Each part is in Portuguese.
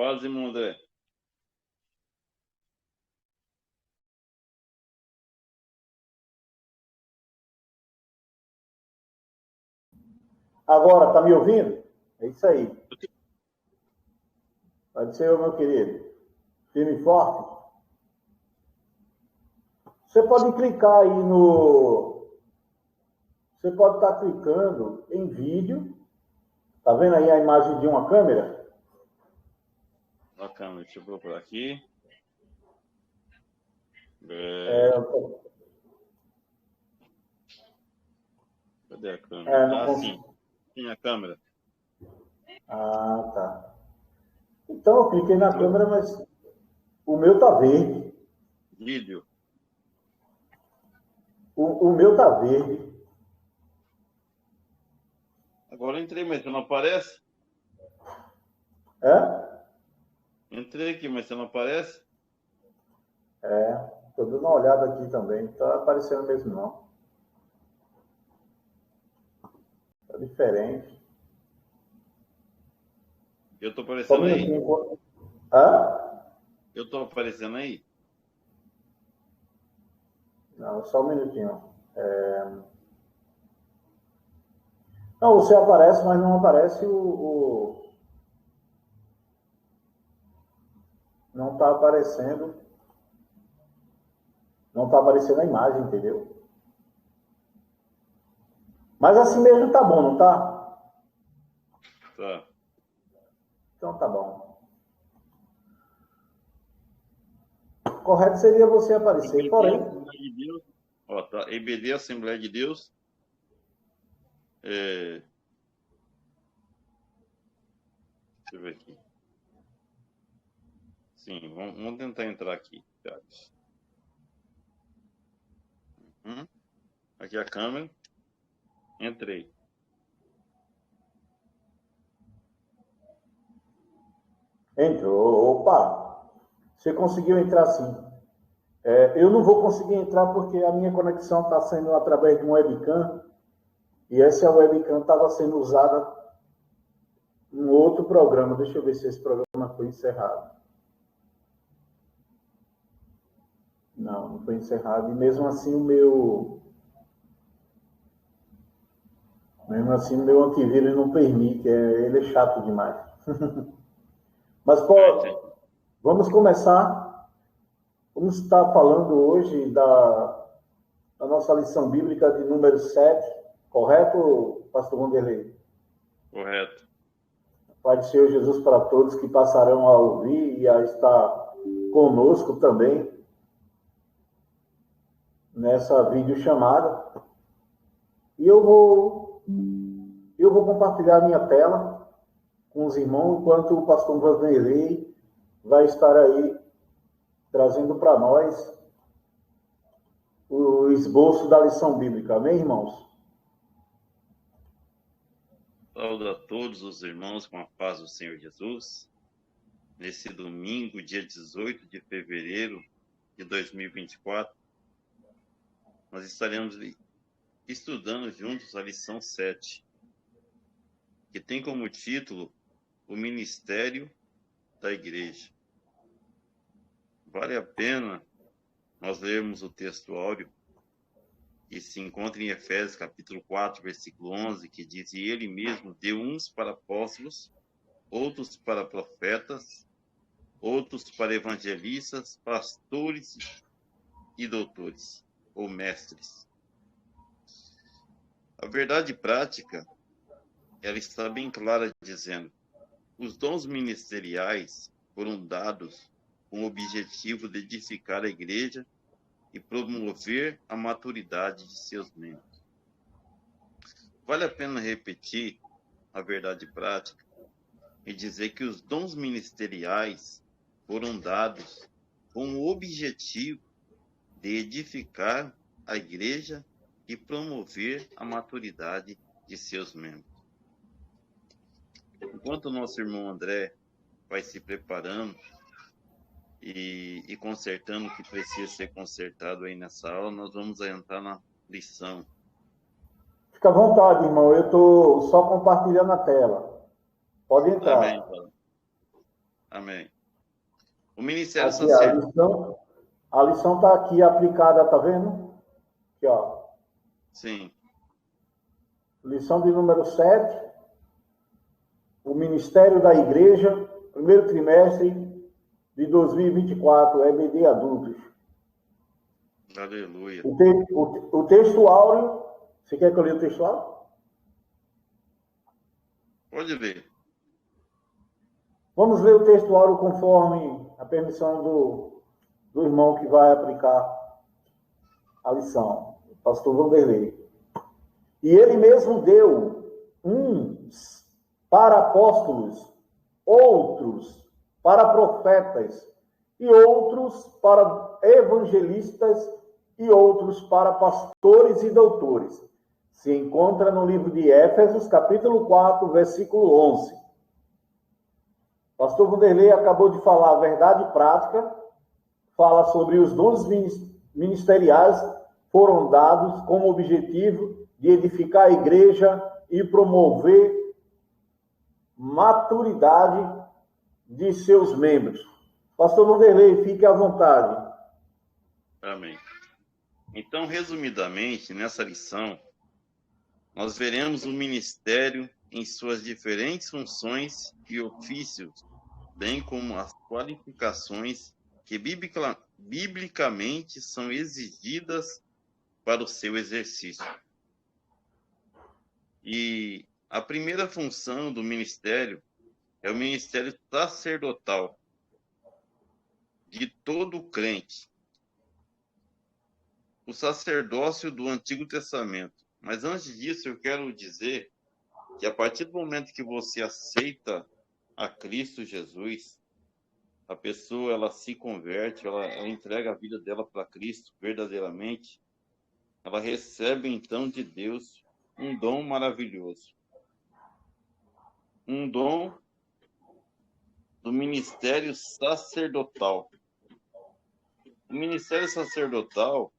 Paz, irmão André. Agora, tá me ouvindo? É isso aí. Pode ser, meu querido. Firme e forte. Você pode clicar aí no... Você pode estar clicando em vídeo. Tá vendo aí a imagem de uma câmera? Bacana, deixa eu procurar aqui. Cadê a câmera? Sim. Sim, a câmera. Ah, tá. Então eu cliquei na câmera, mas o meu tá verde. Vídeo. O meu tá verde. Agora eu entrei, mas você não aparece? É? Entrei aqui, mas você não aparece? Tô dando uma olhada aqui também. Não tá aparecendo mesmo, não. Tá diferente. Eu tô Só um aparecendo aí? minutinho. Hã? Eu tô aparecendo aí? Não, só um minutinho. Não, você aparece, mas não aparece Não tá aparecendo. Não tá aparecendo a imagem, entendeu? Mas assim mesmo tá bom, não tá? Tá. Então tá bom. Correto seria você aparecer, porém... Assembleia de Deus. Ó, tá. EBD, Assembleia de Deus. Deixa eu ver aqui. Sim, vamos tentar entrar aqui. Aqui a câmera. Entrei. Entrou. Opa! Você conseguiu entrar sim. Eu não vou conseguir entrar porque a minha conexão está sendo através de um webcam e essa webcam estava sendo usada em outro programa. Deixa eu ver se esse programa foi encerrado. Não foi encerrado. E mesmo assim o meu antivírus não permite. Ele é chato demais. Mas vamos começar. Vamos estar falando hoje da nossa lição bíblica de número 7, correto, pastor Wanderlei? Correto. Pai do Senhor Jesus para todos que passarão a ouvir e a estar conosco também nessa videochamada. E eu vou compartilhar a minha tela com os irmãos, enquanto o pastor Wanderlei vai estar aí trazendo para nós o esboço da lição bíblica. Amém, irmãos? Saúdo a todos os irmãos com a paz do Senhor Jesus. Nesse domingo, dia 18 de fevereiro de 2024, nós estaremos estudando juntos a lição 7, que tem como título o Ministério da Igreja. Vale a pena nós lermos o texto áureo, que se encontra em Efésios capítulo 4, versículo 11, que diz: "E ele mesmo deu uns para apóstolos, outros para profetas, outros para evangelistas, pastores e doutores, ou mestres." A verdade prática, ela está bem clara, dizendo: os dons ministeriais foram dados com o objetivo de edificar a igreja e promover a maturidade de seus membros. Vale a pena repetir a verdade prática e dizer que os dons ministeriais foram dados com o objetivo de edificar a igreja e promover a maturidade de seus membros. Enquanto o nosso irmão André vai se preparando e consertando o que precisa ser consertado aí nessa aula, nós vamos entrar na lição. Fica à vontade, irmão. Eu estou só compartilhando a tela. Pode entrar. Amém. Amém. O ministério Aqui, sacerdotal. a lição está aqui aplicada, tá vendo? Aqui, ó. Sim. Lição de número 7. O Ministério da Igreja, primeiro trimestre de 2024, EBD Adultos. Aleluia. O texto áureo, você quer que eu leia o texto áureo? Pode ler. Vamos ler o texto áureo conforme a permissão do irmão que vai aplicar a lição, o pastor Vanderlei. E ele mesmo deu uns para apóstolos, outros para profetas, e outros para evangelistas, e outros para pastores e doutores. Se encontra no livro de Éfesos, capítulo 4, versículo 11. Pastor Vanderlei acabou de falar a verdade prática, fala sobre os dons ministeriais foram dados com o objetivo de edificar a igreja e promover maturidade de seus membros. Pastor Vanderlei, fique à vontade. Amém. Então, resumidamente, nessa lição, nós veremos o ministério em suas diferentes funções e ofícios, bem como as qualificações que biblicamente são exigidas para o seu exercício. E a primeira função do ministério é o ministério sacerdotal de todo crente, o sacerdócio do Antigo Testamento. Mas antes disso, eu quero dizer que a partir do momento que você aceita a Cristo Jesus, a pessoa ela se converte, ela entrega a vida dela para Cristo verdadeiramente, ela recebe então de Deus um dom maravilhoso. Um dom do ministério sacerdotal. O ministério sacerdotal,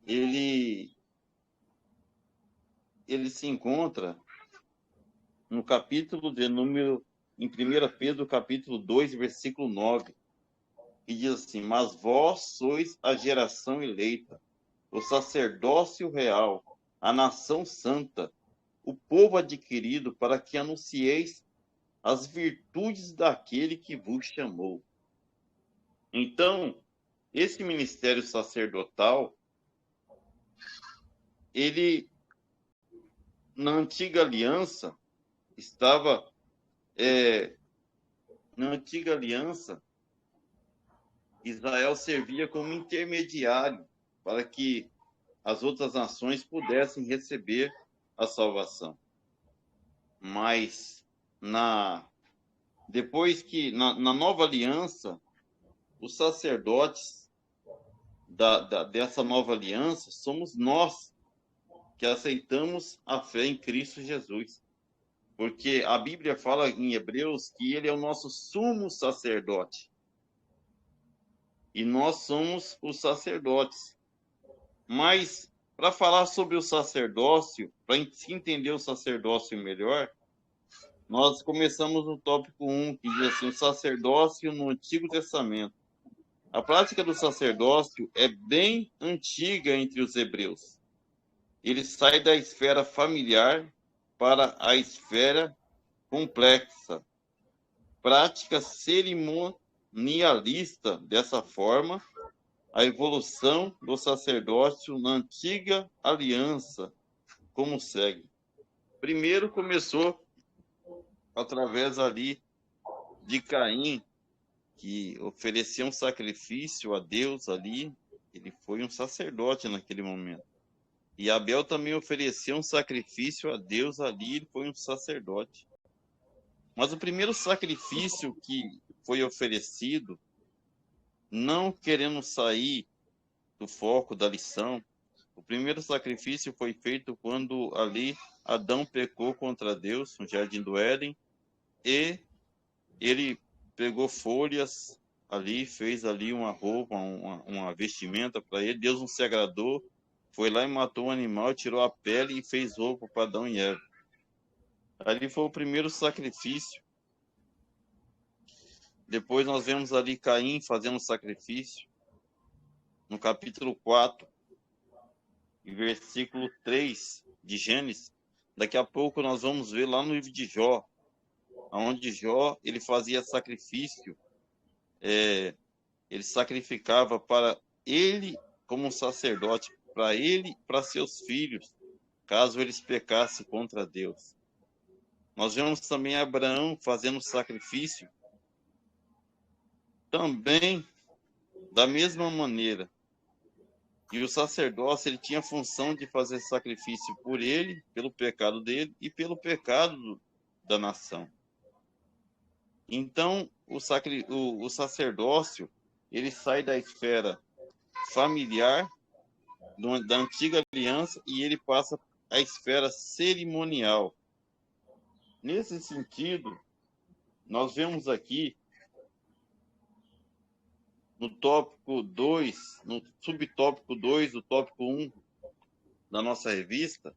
ele se encontra no capítulo de número, em 1 Pedro, capítulo 2, versículo 9, que diz assim: mas vós sois a geração eleita, o sacerdócio real, a nação santa, o povo adquirido, para que anuncieis as virtudes daquele que vos chamou. Então, esse ministério sacerdotal, ele, na antiga aliança, Israel servia como intermediário para que as outras nações pudessem receber a salvação. Mas depois que na nova aliança, os sacerdotes dessa nova aliança somos nós que aceitamos a fé em Cristo Jesus. Porque a Bíblia fala em Hebreus que ele é o nosso sumo sacerdote. E nós somos os sacerdotes. Mas, para falar sobre o sacerdócio, para entender o sacerdócio melhor, nós começamos no tópico 1, que diz assim: o sacerdócio no Antigo Testamento. A prática do sacerdócio é bem antiga entre os hebreus. Ele sai da esfera familiar para a esfera complexa. Prática cerimonialista. Dessa forma, a evolução do sacerdócio na antiga aliança, como segue. Primeiro começou através ali de Caim, que oferecia um sacrifício a Deus ali. Ele foi um sacerdote naquele momento. E Abel também ofereceu um sacrifício a Deus ali, ele foi um sacerdote. Mas o primeiro sacrifício que foi oferecido, não querendo sair do foco da lição, o primeiro sacrifício foi feito quando ali Adão pecou contra Deus no Jardim do Éden, e ele pegou folhas ali, fez ali uma roupa, uma vestimenta para ele. Deus não se agradou, foi lá e matou um animal, tirou a pele e fez roupa para Adão e Eva. Ali foi o primeiro sacrifício Depois nós vemos ali Caim fazendo sacrifício. No capítulo 4, e versículo 3 de Gênesis. Daqui a pouco nós vamos ver lá no livro de Jó, onde Jó ele fazia sacrifício, ele sacrificava para ele como um sacerdote, para ele e para seus filhos, caso eles pecassem contra Deus. Nós vemos também Abraão fazendo sacrifício, também da mesma maneira. E o sacerdócio ele tinha a função de fazer sacrifício por ele, pelo pecado dele e pelo pecado da nação. Então, o sacerdócio ele sai da esfera familiar da antiga aliança e ele passa à esfera cerimonial. Nesse sentido, nós vemos aqui no tópico 2, no subtópico 2 do tópico 1 da nossa revista,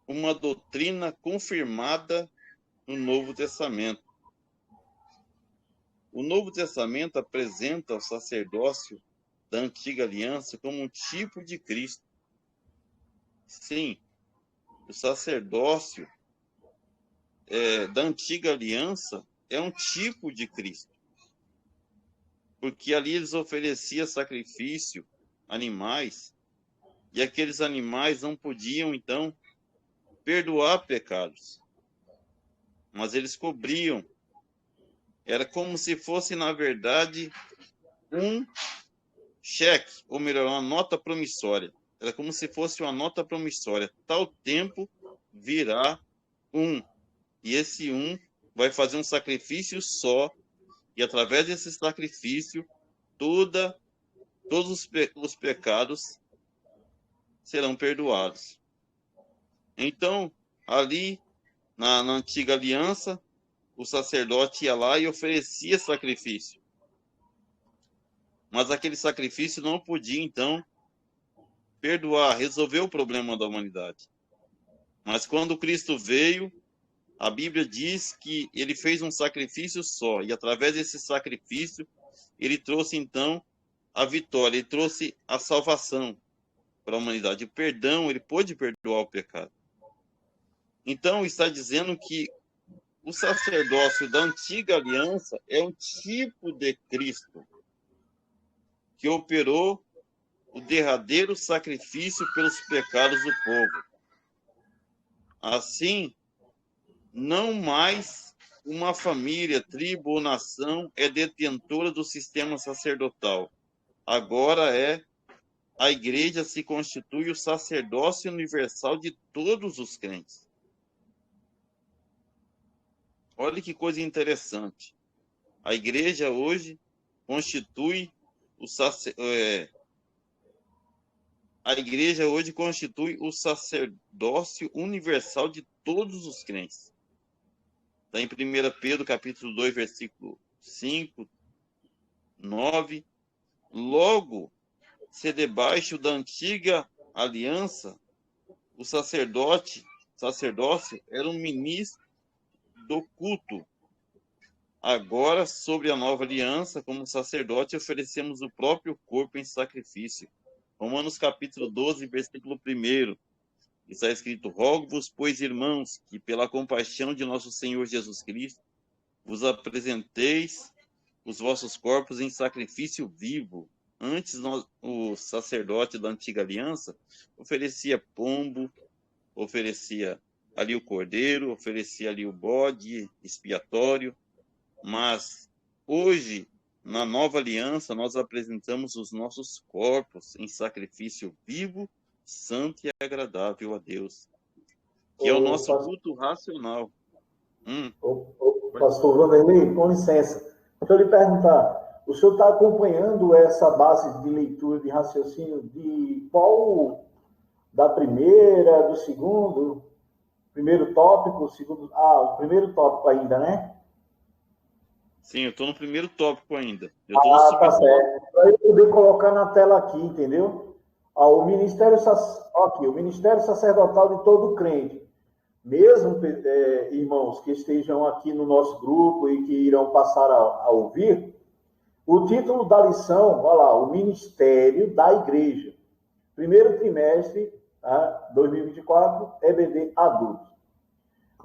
uma doutrina confirmada no Novo Testamento. O Novo Testamento apresenta o sacerdócio da antiga aliança como um tipo de Cristo. Sim, o sacerdócio da antiga aliança é um tipo de Cristo. Porque ali eles ofereciam sacrifício, animais, e aqueles animais não podiam, então, perdoar pecados. Mas eles cobriam. Era como se fosse, na verdade, um cheque, ou melhor, uma nota promissória. Era como se fosse uma nota promissória. Tal tempo virá um. E esse um vai fazer um sacrifício só, e através desse sacrifício, todos os pecados serão perdoados. Então, ali, na antiga aliança, o sacerdote ia lá e oferecia sacrifício. Mas aquele sacrifício não podia, então, perdoar, resolver o problema da humanidade. Mas quando Cristo veio, a Bíblia diz que ele fez um sacrifício só, e através desse sacrifício, ele trouxe, então, a vitória, ele trouxe a salvação para a humanidade. O perdão, ele pôde perdoar o pecado. Então, está dizendo que o sacerdócio da antiga aliança é um tipo de Cristo que operou o derradeiro sacrifício pelos pecados do povo. Assim, não mais uma família, tribo ou nação é detentora do sistema sacerdotal. Agora a igreja se constitui o sacerdócio universal de todos os crentes. Olha que coisa interessante. A igreja hoje constitui a igreja hoje constitui o sacerdócio universal de todos os crentes. Está em 1 Pedro, capítulo 2, versículo 5, 9. Logo, se debaixo da antiga aliança, o sacerdócio era um ministro do culto. Agora, sobre a nova aliança, como sacerdote, oferecemos o próprio corpo em sacrifício. Romanos capítulo 12, versículo 1. Está escrito: rogo-vos, pois, irmãos, que pela compaixão de nosso Senhor Jesus Cristo, vos apresenteis os vossos corpos em sacrifício vivo. Antes, o sacerdote da antiga aliança oferecia pombo, oferecia ali o cordeiro, oferecia ali o bode expiatório, mas hoje, na nova aliança, nós apresentamos os nossos corpos em sacrifício vivo, santo e agradável a Deus, que é o nosso culto racional. Pastor Vanderlei, com licença, deixa eu lhe perguntar, o senhor está acompanhando essa base de leitura, de raciocínio de qual, da primeira, do segundo, primeiro tópico, segundo, o primeiro tópico ainda, né? Sim, eu estou no primeiro tópico ainda. Tá certo. Para eu poder colocar na tela aqui, entendeu? O ministério sacerdotal de todo crente. mesmo irmãos que estejam aqui no nosso grupo e que irão passar a ouvir, o título da lição, olha lá, o Ministério da Igreja. Primeiro trimestre, 2024, EBD Adulto.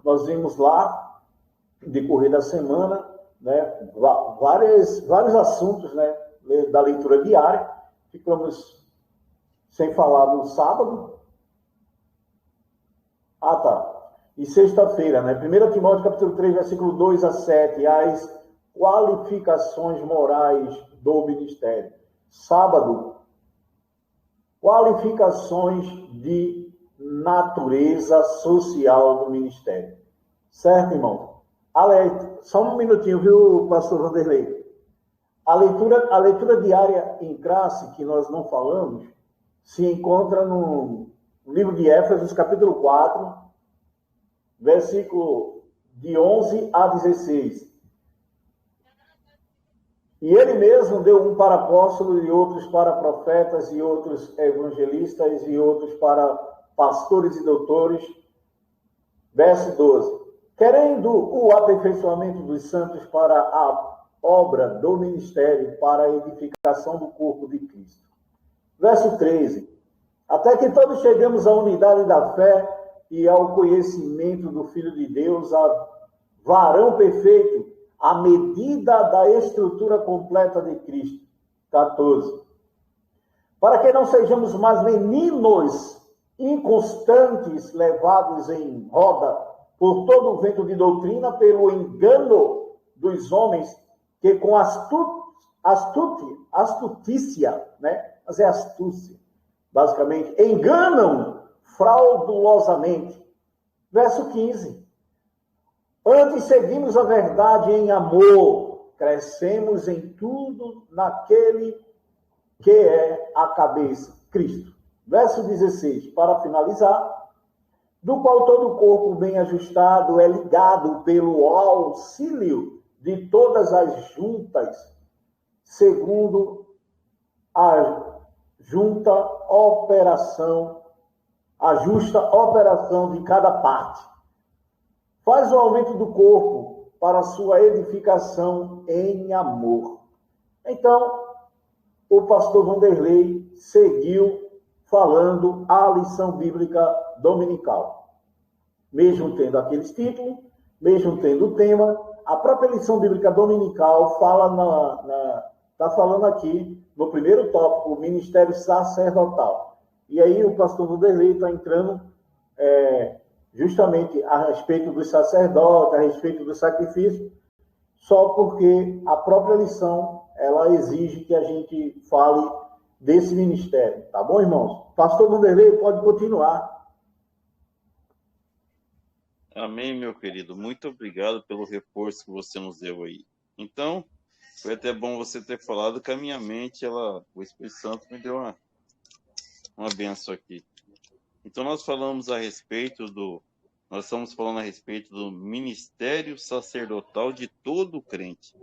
Nós vimos lá, decorrer da semana, né, vários assuntos, né, da leitura diária. Ficamos sem falar no sábado. Tá. E sexta-feira, né? 1 Timóteo capítulo 3, versículo 2 a 7, as qualificações morais do ministério. Sábado, qualificações de natureza social do ministério. Certo, irmão? Só um minutinho, viu, pastor Vanderlei? A leitura diária em classe, que nós não falamos, se encontra no livro de Éfesos, capítulo 4, versículo de 11 a 16. E ele mesmo deu um para apóstolos, e outros para profetas, e outros evangelistas, e outros para pastores e doutores. Verso 12. Querendo o aperfeiçoamento dos santos para a obra do ministério, para a edificação do corpo de Cristo. Verso 13. Até que todos chegamos à unidade da fé e ao conhecimento do Filho de Deus, a varão perfeito, à medida da estrutura completa de Cristo. 14. Para que não sejamos mais meninos inconstantes, levados em roda por todo o vento de doutrina, pelo engano dos homens, que com astutícia, né? Mas é astúcia, basicamente, enganam fraudulosamente. Verso 15. Antes seguimos a verdade em amor, crescemos em tudo naquele que é a cabeça, Cristo. Verso 16, para finalizar, do qual todo o corpo bem ajustado é ligado pelo auxílio de todas as juntas, segundo a justa operação de cada parte. Faz o aumento do corpo para a sua edificação em amor. Então, o pastor Vanderlei seguiu falando a lição bíblica dominical. Mesmo tendo aqueles títulos, mesmo tendo o tema, a própria lição bíblica dominical está falando aqui no primeiro tópico, o ministério sacerdotal. E aí o pastor Vanderlei está entrando justamente a respeito dos sacerdotes, a respeito do sacrifício, só porque a própria lição, ela exige que a gente fale desse ministério. Tá bom, irmãos? Pastor Vanderlei, pode continuar. Amém, meu querido. Muito obrigado pelo reforço que você nos deu aí. Então, foi até bom você ter falado que a minha mente, o Espírito Santo me deu uma benção aqui. Então, nós estamos falando a respeito do ministério sacerdotal de todo crente.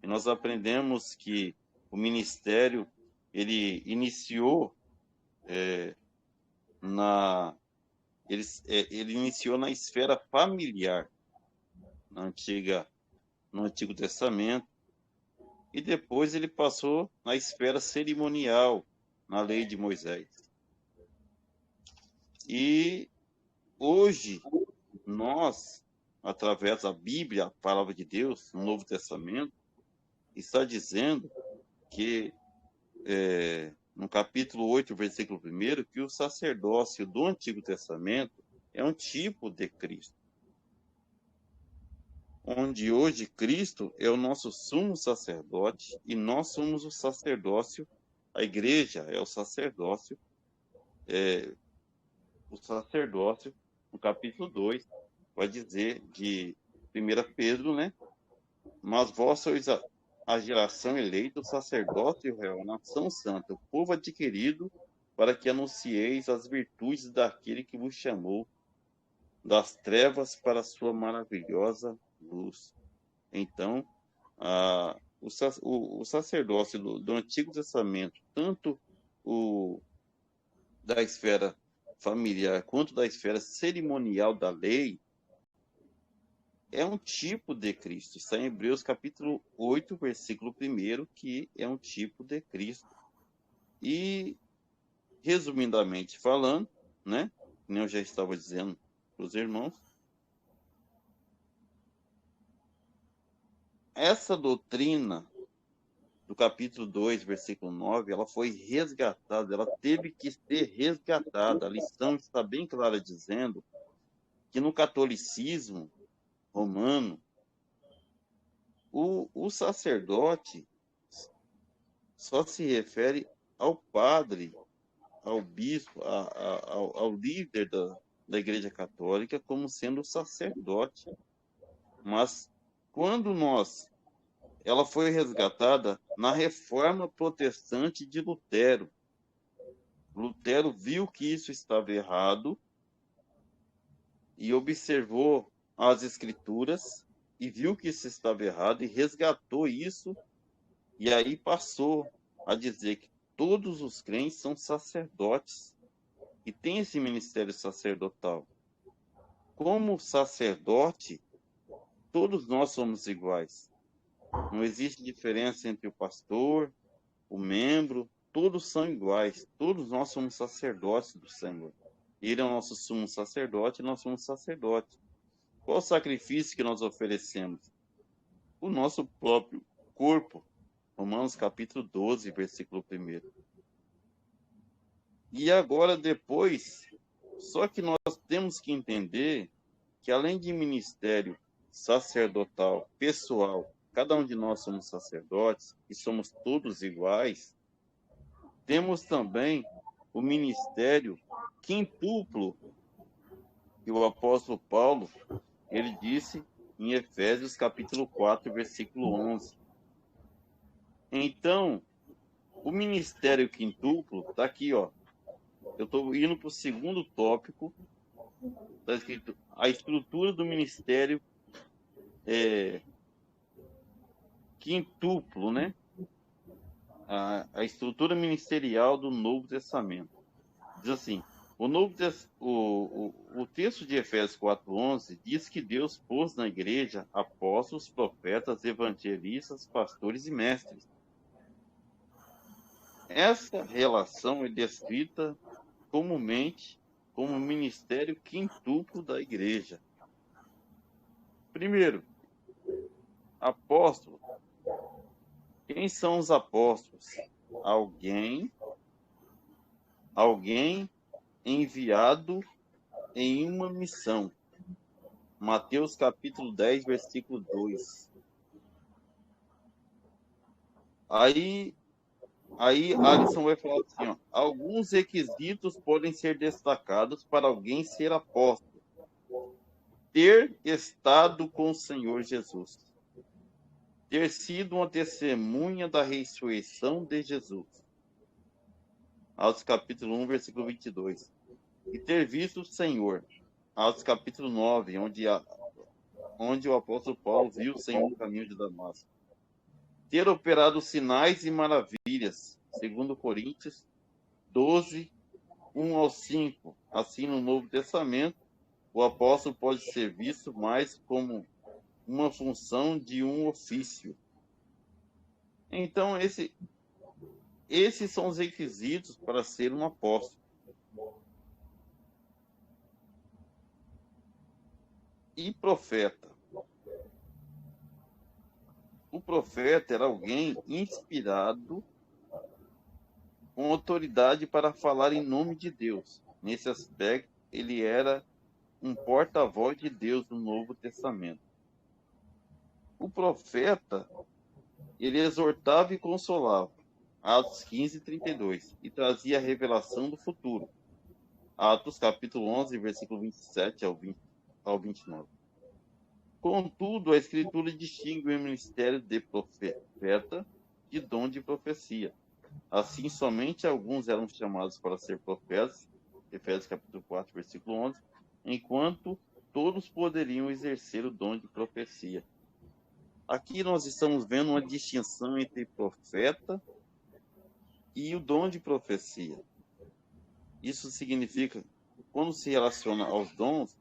E nós aprendemos que o ministério, ele iniciou ele iniciou na esfera familiar, no Antigo Testamento, e depois ele passou na esfera cerimonial, na lei de Moisés. E hoje, nós, através da Bíblia, a palavra de Deus, no Novo Testamento, está dizendo que, no capítulo 8, versículo 1, que o sacerdócio do Antigo Testamento é um tipo de Cristo. Onde hoje Cristo é o nosso sumo sacerdote e nós somos o sacerdócio, a igreja é o sacerdócio, no capítulo 2, vai dizer de 1 Pedro, né? Mas vós sois a geração eleita, o sacerdócio real, a nação santa, o povo adquirido, para que anuncieis as virtudes daquele que vos chamou das trevas para a sua maravilhosa luz. Então, o sacerdócio do Antigo Testamento, tanto o da esfera familiar quanto da esfera cerimonial da lei, é um tipo de Cristo. Está em Hebreus capítulo 8, versículo 1, que é um tipo de Cristo. E, resumidamente falando, né, como eu já estava dizendo para os irmãos, essa doutrina do capítulo 2, versículo 9, ela foi resgatada, ela teve que ser resgatada. A lição está bem clara dizendo que no catolicismo romano, o sacerdote só se refere ao padre, ao bispo, ao líder da Igreja Católica como sendo sacerdote. Mas quando ela foi resgatada na Reforma Protestante de Lutero. Lutero viu que isso estava errado e observou as Escrituras e viu que isso estava errado e resgatou isso, e aí passou a dizer que todos os crentes são sacerdotes e têm esse ministério sacerdotal. Como sacerdote, todos nós somos iguais. Não existe diferença entre o pastor, o membro, todos são iguais. Todos nós somos sacerdotes do Senhor. Ele é o nosso sumo sacerdote e nós somos sacerdotes. Qual o sacrifício que nós oferecemos? O nosso próprio corpo. Romanos capítulo 12, versículo 1. E agora depois, só que nós temos que entender que além de ministério sacerdotal, pessoal, cada um de nós somos sacerdotes e somos todos iguais, temos também o ministério quintuplo que o apóstolo Paulo, ele disse em Efésios capítulo 4, versículo 11. Então, o ministério quintuplo está aqui, ó. Eu estou indo para o segundo tópico, está escrito a estrutura do ministério quintuplo, né? A estrutura ministerial do Novo Testamento. Diz assim, o texto de Efésios 4:11 diz que Deus pôs na igreja apóstolos, profetas, evangelistas, pastores e mestres. Essa relação é descrita comumente como o ministério quintuplo da igreja. Primeiro, apóstolo. Quem são os apóstolos? Alguém enviado em uma missão. Mateus capítulo 10, versículo 2. Aí Alisson vai falar assim, ó, alguns requisitos podem ser destacados para alguém ser apóstolo. Ter estado com o Senhor Jesus. Ter sido uma testemunha da ressurreição de Jesus. Atos capítulo 1, versículo 22. E ter visto o Senhor. Atos capítulo 9, onde o apóstolo Paulo viu o Senhor no caminho de Damasco. Ter operado sinais e maravilhas, segundo Coríntios 12, 1-5. Assim, no Novo Testamento, o apóstolo pode ser visto mais como uma função de um ofício. Então, esses são os requisitos para ser um apóstolo. E profeta? O profeta era alguém inspirado com autoridade para falar em nome de Deus. Nesse aspecto, ele era um porta-voz de Deus no Novo Testamento. O profeta, ele exortava e consolava. Atos 15, 32. E trazia a revelação do futuro. Atos capítulo 11, versículo 27 ao 29. Contudo, a Escritura distingue o ministério de profeta de dom de profecia. Assim, somente alguns eram chamados para ser profetas, Efésios capítulo 4, versículo 11, enquanto todos poderiam exercer o dom de profecia. Aqui nós estamos vendo uma distinção entre profeta e o dom de profecia. Isso significa quando se relaciona aos dons,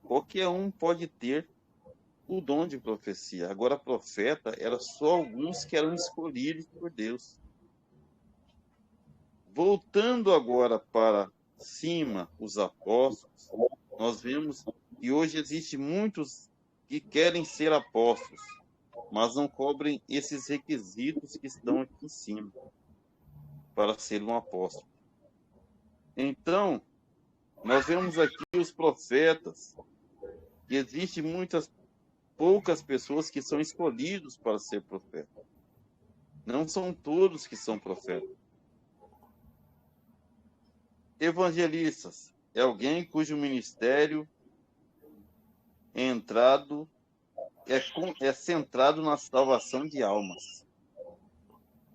qualquer um pode ter o dom de profecia. Agora, profeta era só alguns que eram escolhidos por Deus. Voltando agora para cima, os apóstolos, nós vemos que hoje existem muitos que querem ser apóstolos, mas não cobrem esses requisitos que estão aqui em cima para ser um apóstolo. Então, nós vemos aqui os profetas, que existem poucas pessoas que são escolhidos para ser profeta. Não são todos que são profetas. Evangelistas é alguém cujo ministério é centrado na salvação de almas.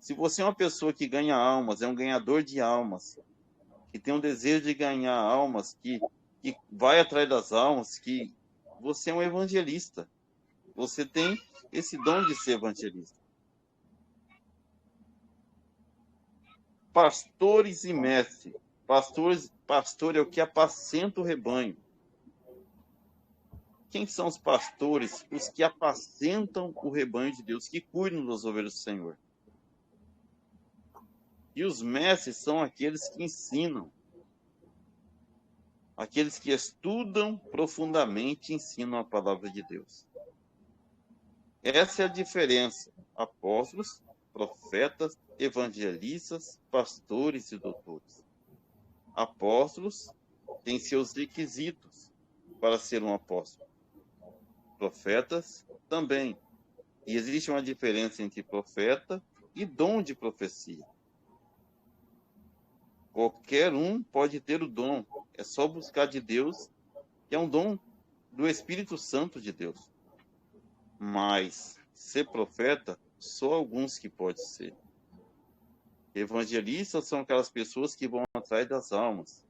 Se você é uma pessoa que ganha almas, é um ganhador de almas, que tem um desejo de ganhar almas, que vai atrás das almas, que você é um evangelista. Você tem esse dom de ser evangelista. Pastores e mestres. Pastor é o que apacenta o rebanho. Quem são os pastores? Os que apacentam o rebanho de Deus, que cuidam das ovelhas do Senhor. E os mestres são aqueles que ensinam. Aqueles que estudam profundamente e ensinam a palavra de Deus. Essa é a diferença. Apóstolos, profetas, evangelistas, pastores e doutores. Apóstolos têm seus requisitos para ser um apóstolo. Profetas também. E existe uma diferença entre profeta e dom de profecia. Qualquer um pode ter o dom. É só buscar de Deus, que é um dom do Espírito Santo de Deus. Mas ser profeta, só alguns que podem ser. Evangelistas são aquelas pessoas que vão atrás das almas.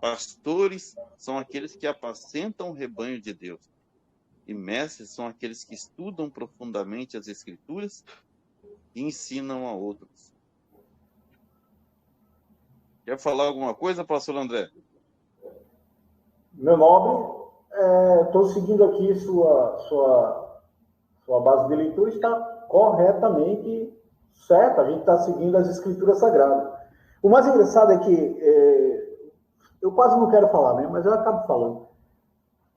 Pastores são aqueles que apacentam o rebanho de Deus. E mestres são aqueles que estudam profundamente as Escrituras e ensinam a outros. Quer falar alguma coisa, pastor André? Meu nobre, estou seguindo aqui sua base de leitura, está corretamente certa. A gente está seguindo as Escrituras Sagradas. O mais engraçado é que, eu quase não quero falar, né? Mas eu acabo falando.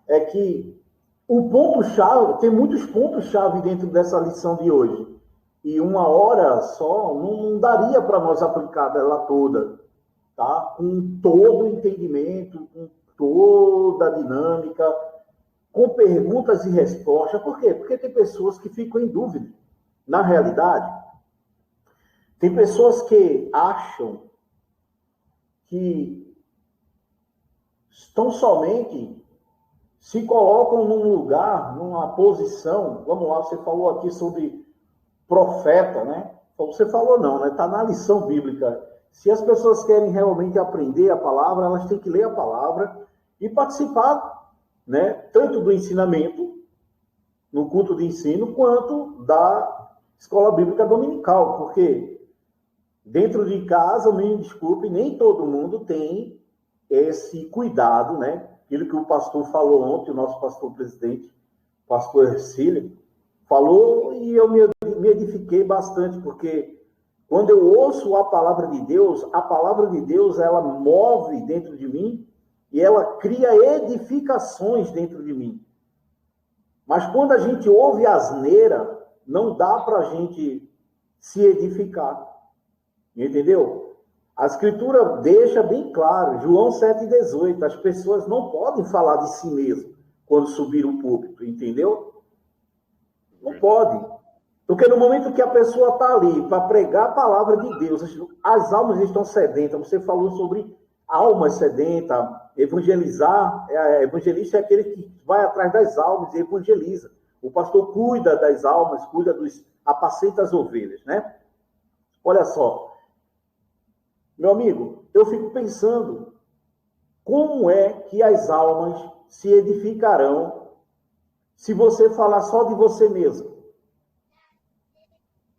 É que o ponto-chave, tem muitos pontos-chave dentro dessa lição de hoje. E uma hora só não daria para nós aplicar ela toda, tá? Com todo o entendimento, com toda a dinâmica, com perguntas e respostas. Por quê? Porque tem pessoas que ficam em dúvida. Na realidade, tem pessoas que acham que estão somente, se colocam num lugar, numa posição. Vamos lá, você falou aqui sobre profeta, né? Você falou não, né? Está na lição bíblica. Se as pessoas querem realmente aprender a palavra, elas têm que ler a palavra e participar, né? Tanto do ensinamento, no culto de ensino, quanto da escola bíblica dominical, porque dentro de casa, me desculpe, nem todo mundo tem esse cuidado, né? Aquilo que o pastor falou ontem, o nosso pastor presidente, o pastor Ercílio, falou, e eu me edifiquei bastante, porque quando eu ouço a palavra de Deus, ela move dentro de mim e ela cria edificações dentro de mim. Mas quando a gente ouve asneira, não dá para a gente se edificar. Entendeu? A Escritura deixa bem claro, João 7,18, as pessoas não podem falar de si mesmo quando subir o púlpito, entendeu? Não podem. Porque no momento que a pessoa está ali para pregar a palavra de Deus, as almas estão sedentas. Você falou sobre almas sedentas, evangelizar. Evangelista é aquele que vai atrás das almas e evangeliza. O pastor cuida das almas, apacenta as ovelhas, né? Olha só. Meu amigo, eu fico pensando, como é que as almas se edificarão se você falar só de você mesmo?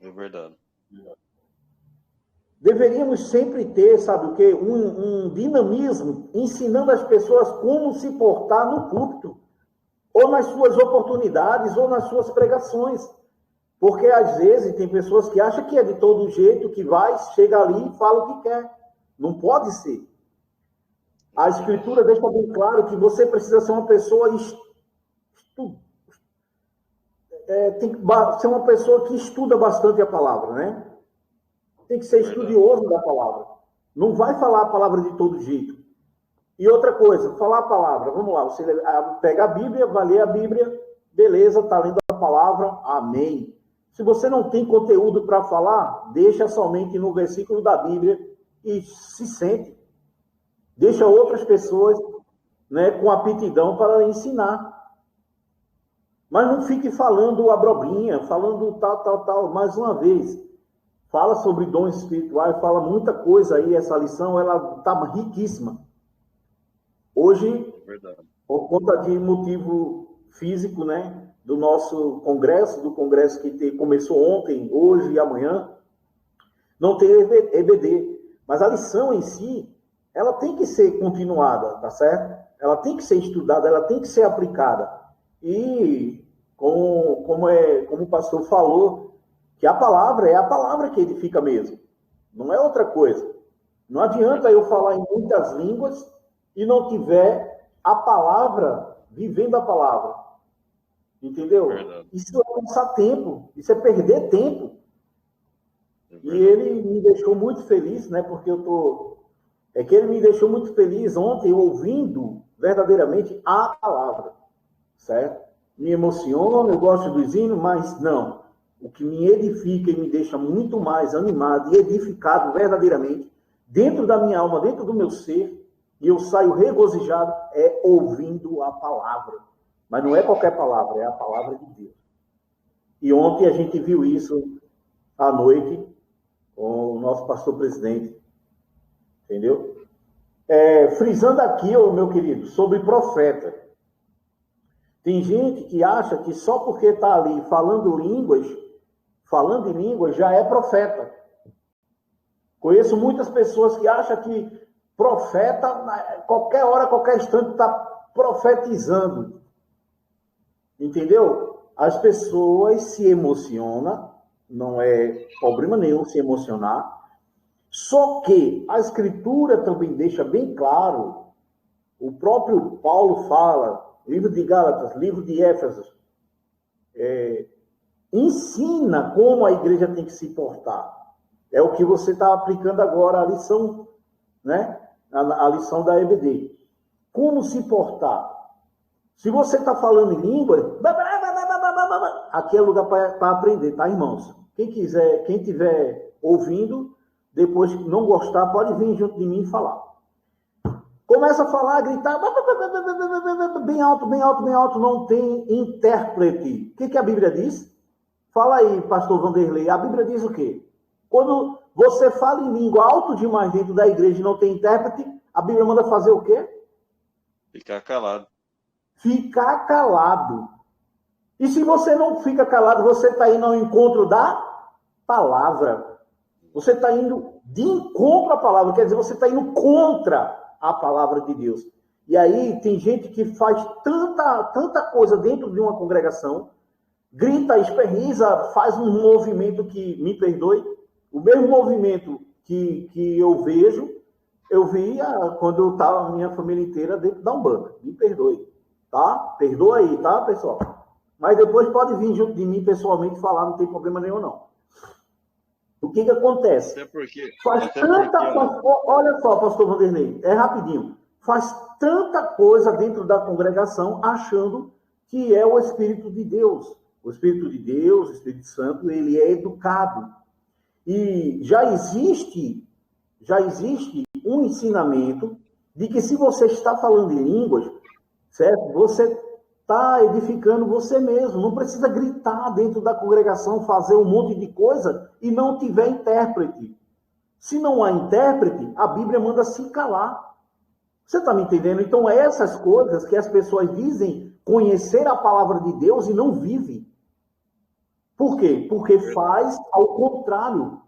É verdade. deveríamos sempre ter, sabe o quê? Um dinamismo, ensinando as pessoas como se portar no púlpito, ou nas suas oportunidades, ou nas suas pregações. Porque, às vezes, tem pessoas que acham que é de todo jeito, que vai, chega ali e fala o que quer. Não pode ser. A Escritura deixa bem claro que você precisa ser uma pessoa tem que ser uma pessoa que estuda bastante a palavra, né? Tem que ser estudioso da palavra. Não vai falar a palavra de todo jeito. E outra coisa, falar a palavra. Vamos lá, você pega a Bíblia, vai ler a Bíblia, beleza, está lendo a palavra, amém. Se você não tem conteúdo para falar, deixa somente no versículo da Bíblia e se sente. Deixa outras pessoas, né, com aptidão para ensinar. Mas não fique falando abobrinha, falando tal. Mais uma vez, fala sobre dons espirituais, fala muita coisa aí. Essa lição, ela está riquíssima. Hoje, por conta de motivo físico, né, do nosso congresso, do congresso que começou ontem, hoje e amanhã, não tem EBD. Mas a lição em si, ela tem que ser continuada, tá certo? Ela tem que ser estudada, ela tem que ser aplicada. E, como o pastor falou, que a palavra é a palavra que edifica mesmo. Não é outra coisa. Não adianta eu falar em muitas línguas e não tiver a palavra, vivendo a palavra. Entendeu? Isso é passar tempo, isso é perder tempo. E ele me deixou muito feliz, né? Porque ele me deixou muito feliz ontem ouvindo verdadeiramente a palavra, certo? Me emociona, eu gosto dos hinos, mas não. O que me edifica e me deixa muito mais animado e edificado verdadeiramente, dentro da minha alma, dentro do meu ser, e eu saio regozijado, é ouvindo a palavra. Mas não é qualquer palavra, é a palavra de Deus. E ontem a gente viu isso à noite com o nosso pastor presidente. Entendeu? Frisando aqui, meu querido, sobre profeta. Tem gente que acha que só porque está ali falando em línguas, já é profeta. Conheço muitas pessoas que acham que profeta, qualquer hora, qualquer instante, está profetizando. Entendeu? As pessoas se emocionam, não é problema nenhum se emocionar, só que a Escritura também deixa bem claro, o próprio Paulo fala, livro de Gálatas, livro de Éfeso, ensina como a igreja tem que se portar. É o que você está aplicando agora, a lição, né? A lição da EBD. Como se portar? Se você está falando em língua, aqui é lugar para aprender, tá, irmãos? Quem estiver ouvindo, depois que não gostar, pode vir junto de mim e falar. Começa a falar, a gritar, bem alto, não tem intérprete. O que a Bíblia diz? Fala aí, pastor Vanderlei, a Bíblia diz o quê? Quando você fala em língua alto demais dentro da igreja e não tem intérprete, a Bíblia manda fazer o quê? Ficar calado. Ficar calado. E se você não fica calado, você está indo ao encontro da palavra. Você está indo de encontro à palavra, quer dizer, você está indo contra a palavra de Deus. E aí tem gente que faz tanta coisa dentro de uma congregação, grita, esperniza, faz um movimento que, me perdoe, o mesmo movimento que eu vejo, eu via quando eu estava a minha família inteira dentro da Umbanda. Me perdoe, tá? Perdoa aí, tá, pessoal? Mas depois pode vir junto de mim pessoalmente falar, não tem problema nenhum, não. O que acontece? Olha só, pastor Vanderlei, é rapidinho. Faz tanta coisa dentro da congregação achando que é o Espírito de Deus. O Espírito de Deus, o Espírito Santo, ele é educado. E já existe um ensinamento de que se você está falando em línguas, certo? Você está edificando você mesmo. Não precisa gritar dentro da congregação, fazer um monte de coisa e não tiver intérprete. Se não há intérprete, a Bíblia manda se calar. Você está me entendendo? Então, essas coisas que as pessoas dizem conhecer a palavra de Deus e não vivem. Por quê? Porque faz ao contrário.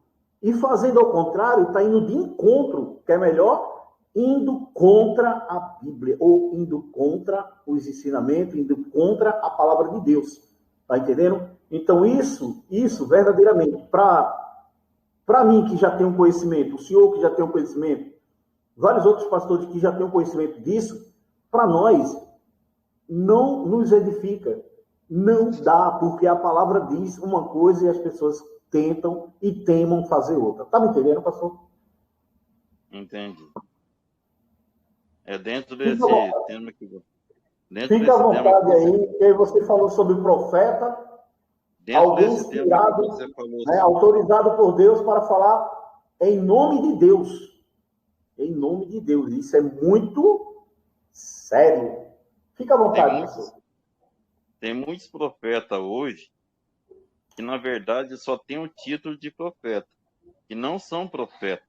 E fazendo ao contrário, está indo de encontro, que é melhor, indo contra a Bíblia, ou indo contra os ensinamentos, indo contra a palavra de Deus. Está entendendo? Então, isso verdadeiramente, para mim que já tenho conhecimento, o senhor que já tem um conhecimento, vários outros pastores que já têm um conhecimento disso, para nós, não nos edifica. Não dá, porque a palavra diz uma coisa e as pessoas tentam e temam fazer outra. Tá me entendendo, pastor? Entendi. É dentro Fica, desse tema que... fica à vontade aí, que aí você falou sobre profeta, alguém inspirado, né, autorizado por Deus para falar em nome de Deus. Em nome de Deus. Isso é muito sério. Fica à vontade, pastor. Tem muitos profetas hoje que, na verdade, só tem o título de profeta, que não são profetas.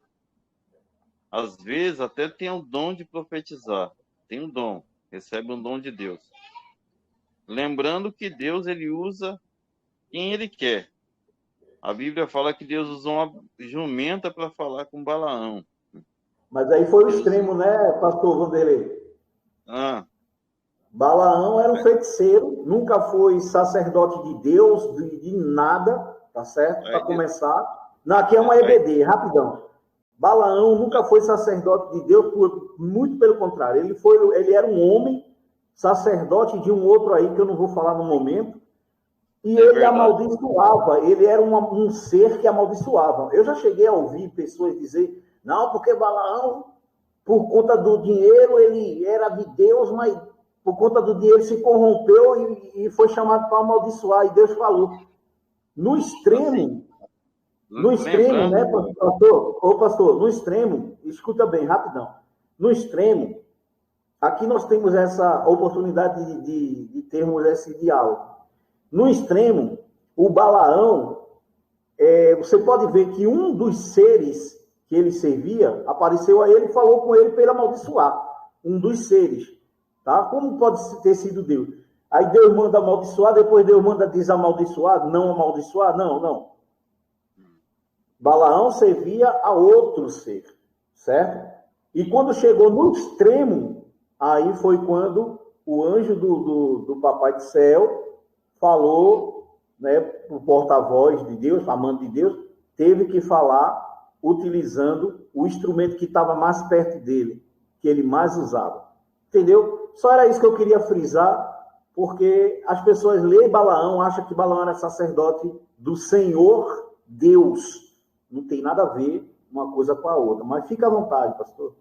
Às vezes, até tem o dom de profetizar. Tem um dom, recebe um dom de Deus. Lembrando que Deus, ele usa quem ele quer. A Bíblia fala que Deus usou uma jumenta para falar com Balaão. Mas aí foi o extremo, né, pastor Vanderlei? Balaão era um feiticeiro, nunca foi sacerdote de Deus, de nada, tá certo? Para começar. Não, aqui é uma EBD, rapidão. Balaão nunca foi sacerdote de Deus, muito pelo contrário. Ele era um homem, sacerdote de um outro aí, que eu não vou falar no momento, e ele amaldiçoava, ele era um ser que amaldiçoava. Eu já cheguei a ouvir pessoas dizer, não, porque Balaão, por conta do dinheiro, ele era de Deus, mas por conta do dinheiro se corrompeu e foi chamado para amaldiçoar, e Deus falou. No extremo, né, pastor? Ô, pastor, no extremo, escuta bem, rapidão. No extremo, aqui nós temos essa oportunidade de termos esse diálogo. No extremo, o Balaão, você pode ver que um dos seres que ele servia apareceu a ele e falou com ele para ele amaldiçoar. Um dos seres. Tá? Como pode ter sido Deus? Aí Deus manda amaldiçoar, depois Deus manda desamaldiçoar, não amaldiçoar? Não. Balaão servia a outro ser, certo? E quando chegou no extremo, aí foi quando o anjo do Papai do Céu falou, né, o porta-voz de Deus, amante de Deus, teve que falar utilizando o instrumento que estava mais perto dele, que ele mais usava. Entendeu? Só era isso que eu queria frisar, porque as pessoas leem Balaão, acham que Balaão era sacerdote do Senhor Deus. Não tem nada a ver uma coisa com a outra. Mas fica à vontade, pastor.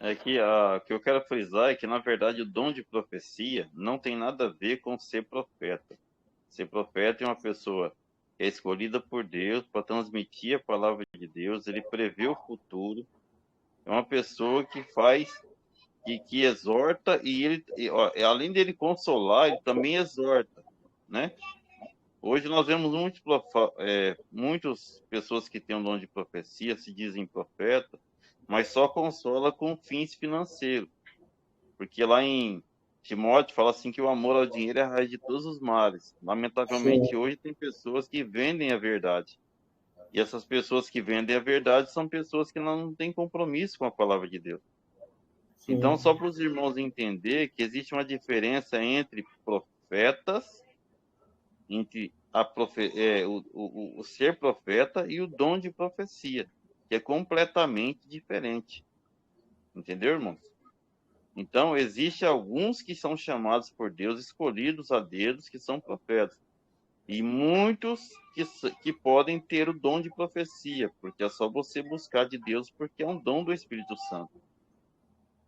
É que o que eu quero frisar é que, na verdade, o dom de profecia não tem nada a ver com ser profeta. Ser profeta é uma pessoa que é escolhida por Deus para transmitir a palavra de Deus, ele prevê o futuro, é uma pessoa que faz, que exorta, e ele, além dele consolar, ele também exorta, né? Hoje nós vemos muitas pessoas que têm o dom de profecia, se dizem profeta, mas só consola com fins financeiros. Porque lá em Timóteo fala assim que o amor ao dinheiro é a raiz de todos os males. Lamentavelmente, sim, hoje tem pessoas que vendem a verdade. E essas pessoas que vendem a verdade são pessoas que não têm compromisso com a palavra de Deus. Sim. Então, só para os irmãos entender que existe uma diferença entre profetas, entre o ser profeta e o dom de profecia, que é completamente diferente. Entendeu, irmãos? Então, existe alguns que são chamados por Deus, escolhidos a dedos, que são profetas. E muitos que podem ter o dom de profecia, porque é só você buscar de Deus, porque é um dom do Espírito Santo.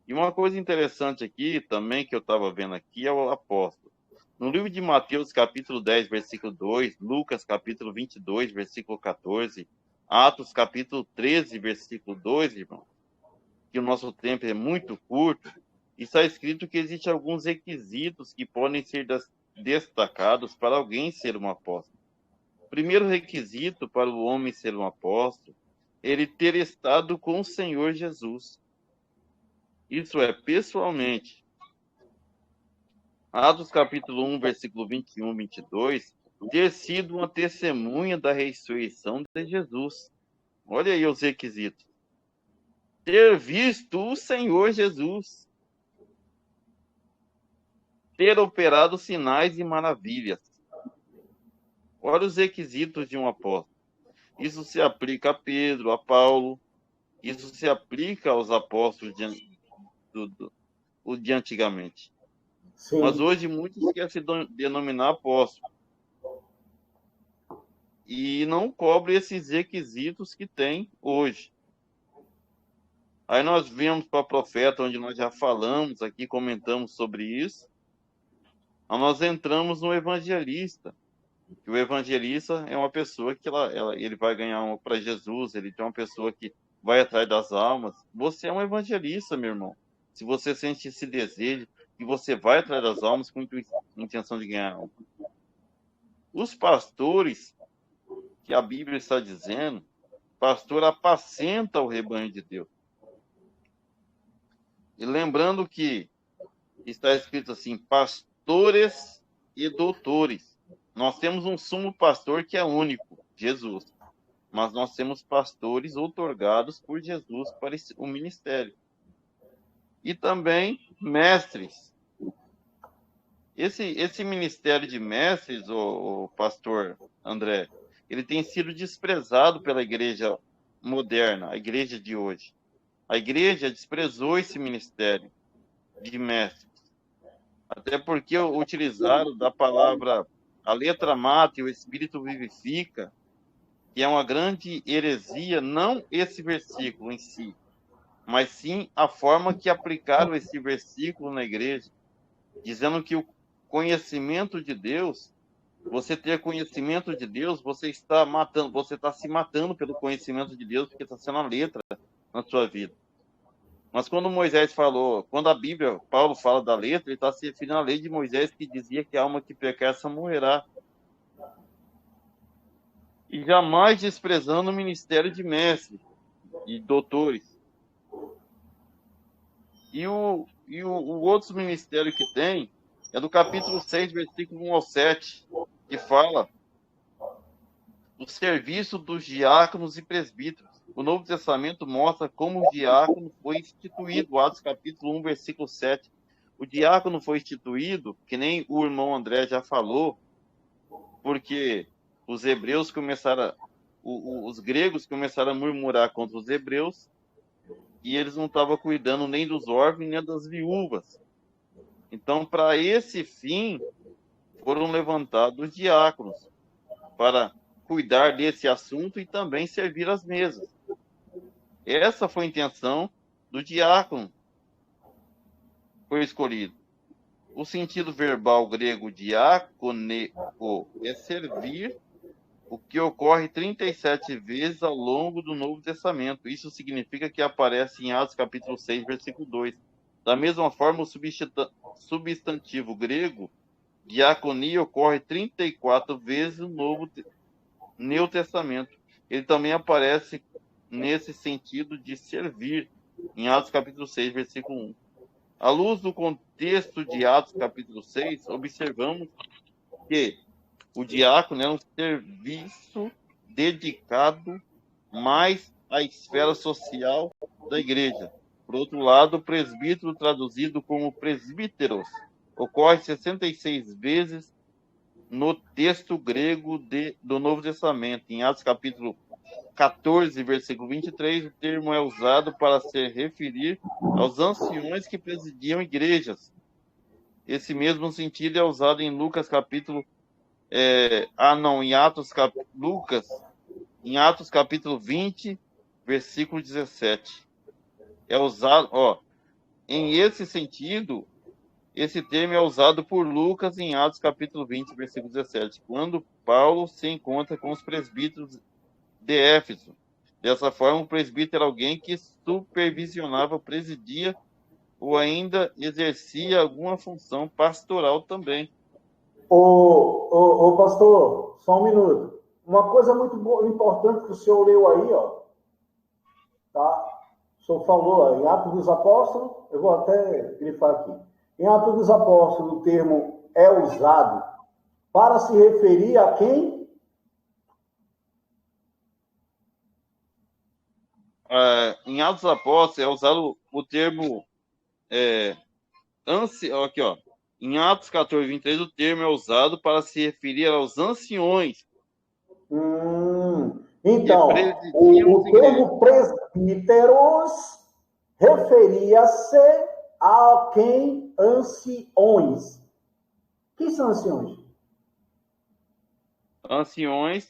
E uma coisa interessante aqui também, que eu estava vendo aqui, é o apóstolo. No livro de Mateus, capítulo 10, versículo 2, Lucas, capítulo 22, versículo 14, Atos, capítulo 13, versículo 2, irmão, que o nosso tempo é muito curto, está escrito que existem alguns requisitos que podem ser destacados para alguém ser um apóstolo. O primeiro requisito para o homem ser um apóstolo é ele ter estado com o Senhor Jesus. Isso é, pessoalmente. Atos capítulo 1, versículo 21, 22, ter sido uma testemunha da ressurreição de Jesus. Olha aí os requisitos. Ter visto o Senhor Jesus. Ter operado sinais e maravilhas. Olha os requisitos de um apóstolo. Isso se aplica a Pedro, a Paulo. Isso se aplica aos apóstolos de antigamente. Mas Sim. hoje muitos querem se denominar apóstolo. E não cobre esses requisitos que tem hoje. Aí nós viemos para Profeta, onde nós já falamos aqui, comentamos sobre isso. Aí nós entramos no evangelista. Que o evangelista é uma pessoa que ele vai ganhar para Jesus, ele tem uma pessoa que vai atrás das almas. Você é um evangelista, meu irmão. Se você sente esse desejo, que você vai atrás das almas com intenção de ganhar alma. Os pastores, que a Bíblia está dizendo, pastor apacenta o rebanho de Deus. E lembrando que está escrito assim, pastores e doutores. Nós temos um sumo pastor que é único, Jesus. Mas nós temos pastores outorgados por Jesus para o ministério. E também mestres. Esse ministério de mestres, o pastor André, ele tem sido desprezado pela igreja moderna, a igreja de hoje. A igreja desprezou esse ministério de mestres. Até porque utilizaram da palavra a letra mata e o espírito vivifica, que é uma grande heresia, não esse versículo em si, mas sim a forma que aplicaram esse versículo na igreja, dizendo que o conhecimento de Deus, você ter conhecimento de Deus, você está se matando pelo conhecimento de Deus, porque está sendo a letra na sua vida. Mas quando Moisés falou, quando a Bíblia, Paulo fala da letra, ele está se referindo à lei de Moisés, que dizia que a alma que pecar, essa morrerá. E jamais desprezando o ministério de mestres e doutores. E o outro ministério que tem é do capítulo 6, versículo 1 ao 7, que fala do serviço dos diáconos e presbíteros. O Novo Testamento mostra como o diácono foi instituído, Atos capítulo 1, versículo 7. O diácono foi instituído, que nem o irmão André já falou, porque os hebreus começaram, os gregos começaram a murmurar contra os hebreus, e eles não estavam cuidando nem dos órfãos, nem das viúvas. Então, para esse fim, foram levantados diáconos, para cuidar desse assunto e também servir as mesas. Essa foi a intenção do diácono, foi escolhido. O sentido verbal grego diakoneo é servir, o que ocorre 37 vezes ao longo do Novo Testamento. Isso significa que aparece em Atos capítulo 6, versículo 2. Da mesma forma, o substantivo grego diaconia ocorre 34 vezes no Novo Testamento. Ele também aparece nesse sentido de servir, em Atos capítulo 6, versículo 1. À luz do contexto de Atos capítulo 6, observamos que o diácono é um serviço dedicado mais à esfera social da igreja. Por outro lado, o presbítero, traduzido como presbíteros, ocorre 66 vezes no texto grego do Novo Testamento. Em Atos capítulo 14, versículo 23, o termo é usado para se referir aos anciões que presidiam igrejas. Esse mesmo sentido é usado em Lucas capítulo em Atos capítulo 20, versículo 17. É usado, em esse sentido, esse termo é usado por Lucas em Atos capítulo 20, versículo 17, quando Paulo se encontra com os presbíteros de Éfeso. Dessa forma, o presbítero era alguém que supervisionava, presidia ou ainda exercia alguma função pastoral também. Ô, pastor, só um minuto. Uma coisa muito importante que o senhor leu aí, tá? O senhor falou em Atos dos Apóstolos, eu vou até grifar aqui. Em Atos dos Apóstolos, o termo é usado para se referir a quem? em Atos dos Apóstolos é usado o termo aqui, ó. Em Atos 14, 23, o termo é usado para se referir aos anciões que Então, presidiam as o igrejas. termo presbíteros referia-se a quem? Anciões. Que são anciões? Anciões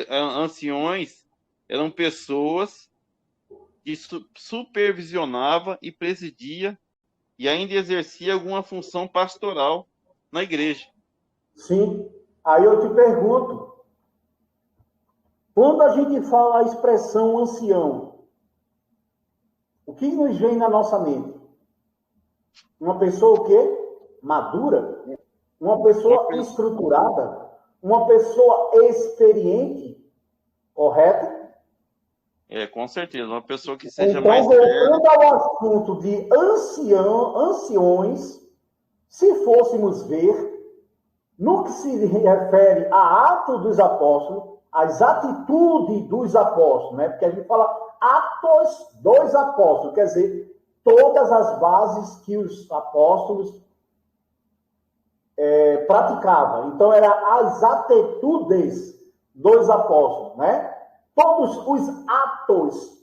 anciões eram pessoas que supervisionava e presidia e ainda exercia alguma função pastoral na igreja. Sim. Aí eu te pergunto, quando a gente fala a expressão ancião, o que nos vem na nossa mente? Uma pessoa o quê? Madura? Uma pessoa estruturada? Uma pessoa experiente? Correto? Com certeza, uma pessoa que seja Então, mais velha. voltando ao assunto de anciões, se fôssemos ver, no que se refere a atos dos apóstolos, as atitudes dos apóstolos, né? Porque a gente fala atos dos apóstolos, quer dizer, todas as bases que os apóstolos praticavam. Então, eram as atitudes dos apóstolos, né? Todos os atos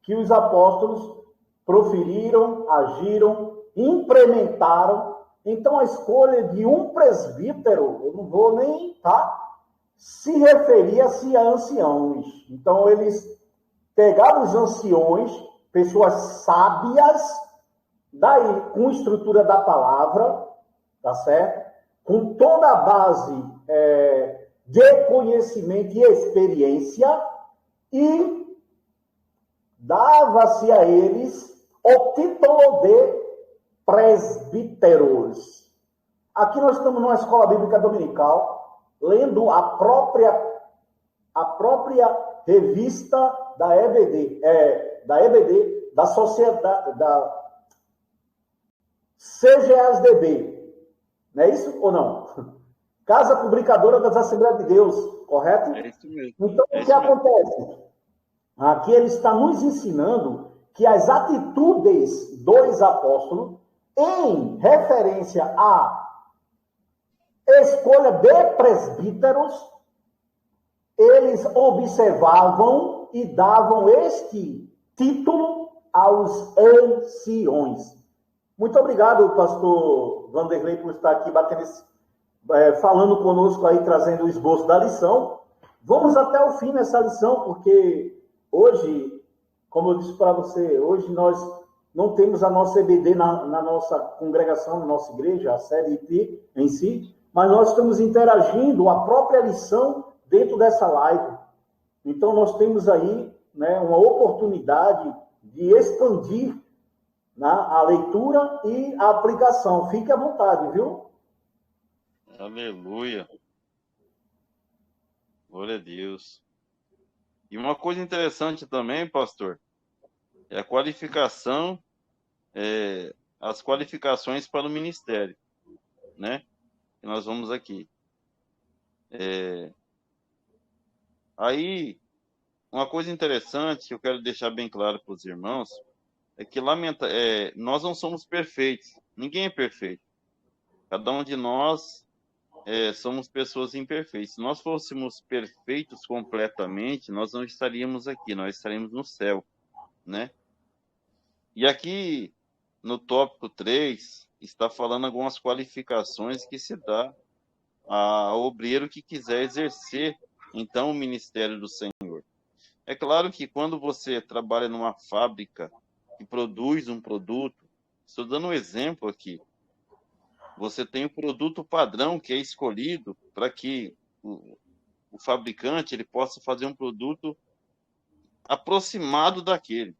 que os apóstolos proferiram, agiram, implementaram. Então, a escolha de um presbítero, eu não vou nem, tá? Se referia-se a anciãos. Então, eles pegaram os anciões, pessoas sábias, daí, com estrutura da palavra, tá certo? Com toda a base de conhecimento e experiência, e dava-se a eles o título de presbíteros. Aqui nós estamos numa escola bíblica dominical, lendo a própria revista da EBD, da sociedade, da CGASDB. Não é isso ou não? Casa Publicadora das Assembleias de Deus, correto? É isso mesmo. Então, o que acontece? Aqui ele está nos ensinando que as atitudes dos apóstolos, em referência à escolha de presbíteros, eles observavam e davam este título aos anciões. Muito obrigado, pastor Vanderlei, por estar aqui falando conosco aí, trazendo o esboço da lição. Vamos até o fim nessa lição, porque hoje, como eu disse para você, hoje nós não temos a nossa EBD na nossa congregação, na nossa igreja, a sede IT em si, mas nós estamos interagindo a própria lição dentro dessa live. Então, nós temos aí, né, uma oportunidade de expandir, né, a leitura e a aplicação. Fique à vontade, viu? Aleluia. Glória a Deus. E uma coisa interessante também, pastor, é a qualificação, as qualificações para o ministério, né? Que nós vamos aqui. Aí, uma coisa interessante que eu quero deixar bem claro para os irmãos é que nós não somos perfeitos. Ninguém é perfeito. Cada um de nós somos pessoas imperfeitas. Se nós fôssemos perfeitos completamente, nós não estaríamos aqui, nós estaríamos no céu, né? E aqui, no tópico 3, está falando algumas qualificações que se dá ao obreiro que quiser exercer, então, o ministério do Senhor. É claro que quando você trabalha numa fábrica que produz um produto, estou dando um exemplo aqui, você tem o produto padrão que é escolhido para que o fabricante ele possa fazer um produto aproximado daquele,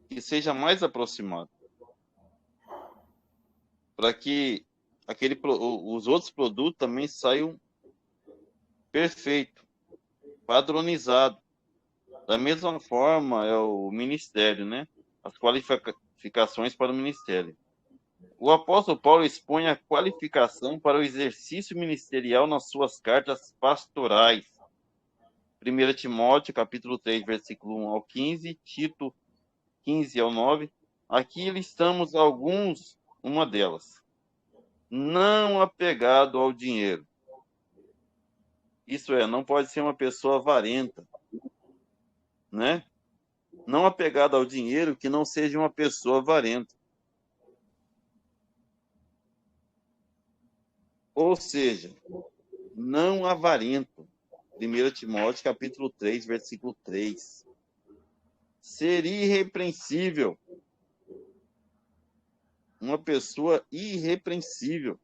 que seja mais aproximado, para que os outros produtos também saiam perfeito, padronizado. Da mesma forma é o ministério, né? As qualificações para o ministério. O apóstolo Paulo expõe a qualificação para o exercício ministerial nas suas cartas pastorais. 1 Timóteo, capítulo 3, versículo 1 ao 15, Tito 15 ao 9. Aqui listamos alguns, uma delas. Não apegado ao dinheiro. Isso é, não pode ser uma pessoa avarenta, né? Não apegado ao dinheiro, que não seja uma pessoa avarenta. Ou seja, não avarento. 1 Timóteo, capítulo 3, versículo 3. Ser irrepreensível. Uma pessoa irrepreensível.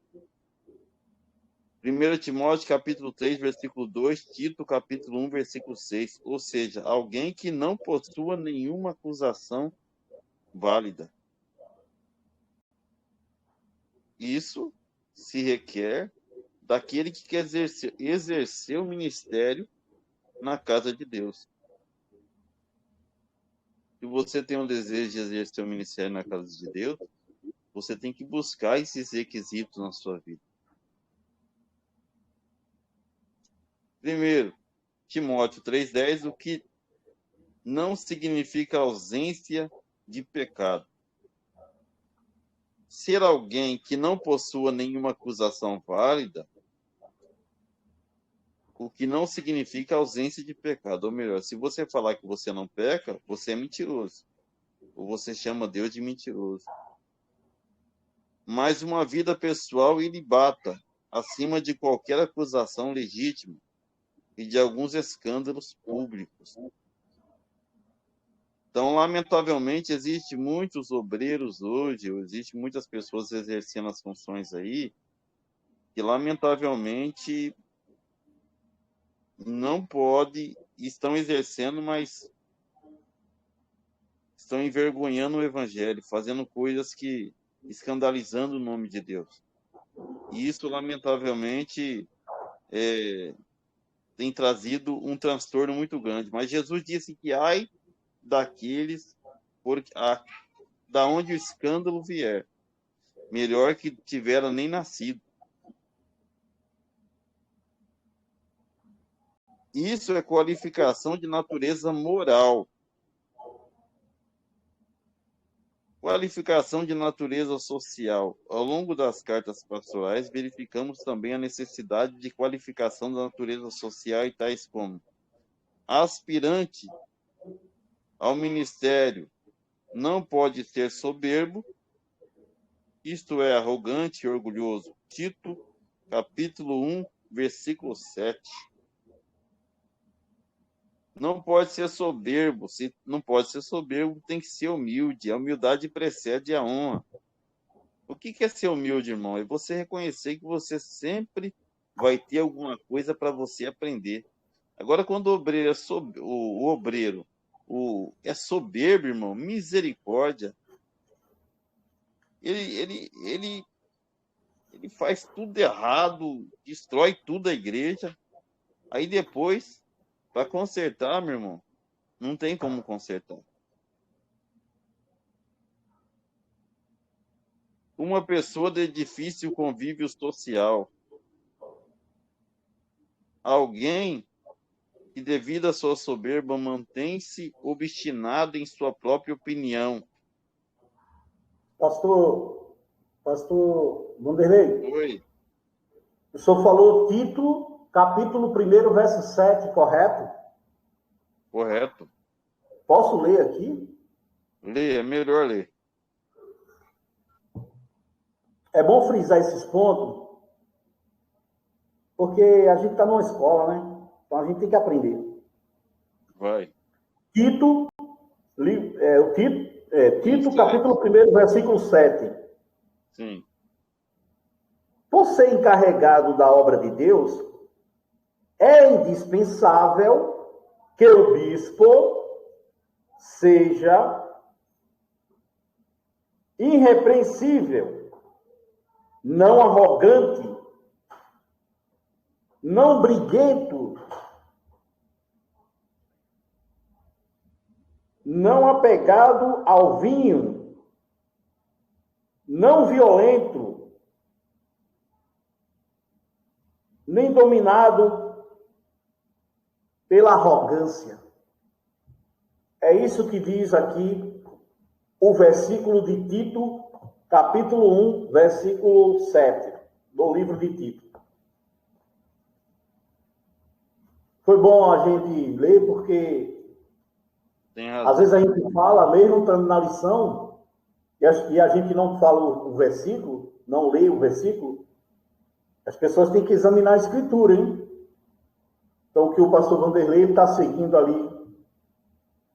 1 Timóteo, capítulo 3, versículo 2, Tito, capítulo 1, versículo 6. Ou seja, alguém que não possua nenhuma acusação válida. Isso se requer daquele que quer exercer o ministério na casa de Deus. Se você tem um desejo de exercer o ministério na casa de Deus, você tem que buscar esses requisitos na sua vida. Primeiro, Timóteo 3,10, o que não significa ausência de pecado. Ser alguém que não possua nenhuma acusação válida, o que não significa ausência de pecado. Ou melhor, se você falar que você não peca, você é mentiroso. Ou você chama Deus de mentiroso. Mas uma vida pessoal ilibata, acima de qualquer acusação legítima e de alguns escândalos públicos. Então, lamentavelmente, existem muitos obreiros hoje, existem muitas pessoas exercendo as funções aí, que lamentavelmente não pode, estão exercendo, mas estão envergonhando o evangelho, fazendo coisas que escandalizando o nome de Deus. E isso, lamentavelmente, tem trazido um transtorno muito grande. Mas Jesus disse que ai daqueles da onde o escândalo vier, melhor que tivera nem nascido. Isso é qualificação de natureza moral. Qualificação de natureza social. Ao longo das cartas pastorais, verificamos também a necessidade de qualificação da natureza social e tais como aspirante ao ministério não pode ser soberbo, isto é, arrogante e orgulhoso. Tito, capítulo 1, versículo 7. Não pode ser soberbo. Se não pode ser soberbo, tem que ser humilde. A humildade precede a honra. O que é ser humilde, irmão? É você reconhecer que você sempre vai ter alguma coisa para você aprender. Agora, quando o obreiro é soberbo, irmão, misericórdia, ele faz tudo errado, destrói tudo a igreja. Aí depois, para consertar, meu irmão, não tem como consertar. Uma pessoa de difícil convívio social. Alguém que, devido à sua soberba, mantém-se obstinado em sua própria opinião. Pastor Vanderlei. Oi. O senhor falou Tito, capítulo 1, verso 7, correto? Correto. Posso ler aqui? Lê, é melhor ler. É bom frisar esses pontos, porque a gente está numa escola, né? Então a gente tem que aprender. Vai. Tito, capítulo 1, versículo 7. Sim. Por ser encarregado da obra de Deus, é indispensável que o bispo seja irrepreensível, não arrogante, não briguento, não apegado ao vinho, não violento, nem dominado pela arrogância. É isso que diz aqui o versículo de Tito, capítulo 1, versículo 7, do livro de Tito. Foi bom a gente ler, porque às vezes a gente fala, mesmo estando na lição, e a gente não fala o versículo, não lê o versículo, as pessoas têm que examinar a escritura, hein? Então, o que o pastor Vanderlei está seguindo ali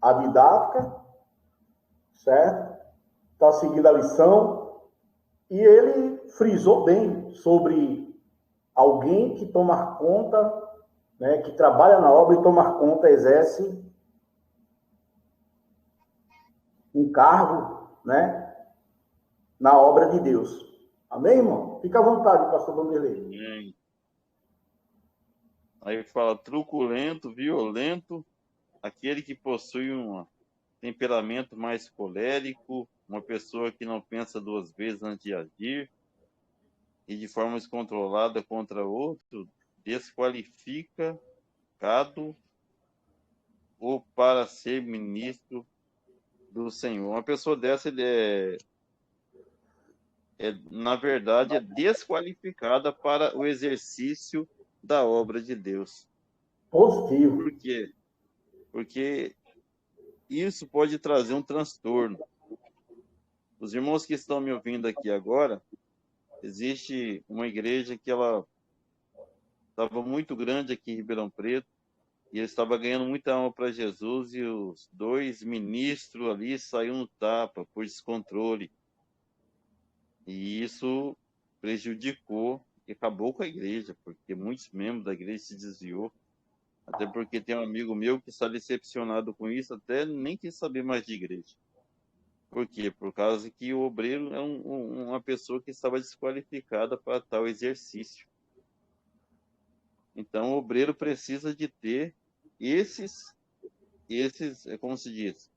a didática, certo? Está seguindo a lição, e ele frisou bem sobre alguém que tomar conta, né, que trabalha na obra e tomar conta, exerce um cargo, né, na obra de Deus. Amém, irmão? Fica à vontade, pastor Vanderlei. Amém. Aí fala truculento, violento, aquele que possui um temperamento mais colérico, uma pessoa que não pensa duas vezes antes de agir e de forma descontrolada contra outro, desqualificado ou para ser ministro do Senhor. Uma pessoa dessa, ele na verdade, é desqualificada para o exercício da obra de Deus. Positivo. Por quê? Porque isso pode trazer um transtorno. Os irmãos que estão me ouvindo aqui agora, existe uma igreja que ela estava muito grande aqui em Ribeirão Preto, e ele estava ganhando muita alma para Jesus, e os dois ministros ali saíram no tapa por descontrole. E isso prejudicou e acabou com a igreja, porque muitos membros da igreja se desviou. Até porque tem um amigo meu que está decepcionado com isso, até nem quis saber mais de igreja. Por quê? Por causa que o obreiro é uma pessoa que estava desqualificada para tal exercício. Então, o obreiro precisa de ter esses, como se diz,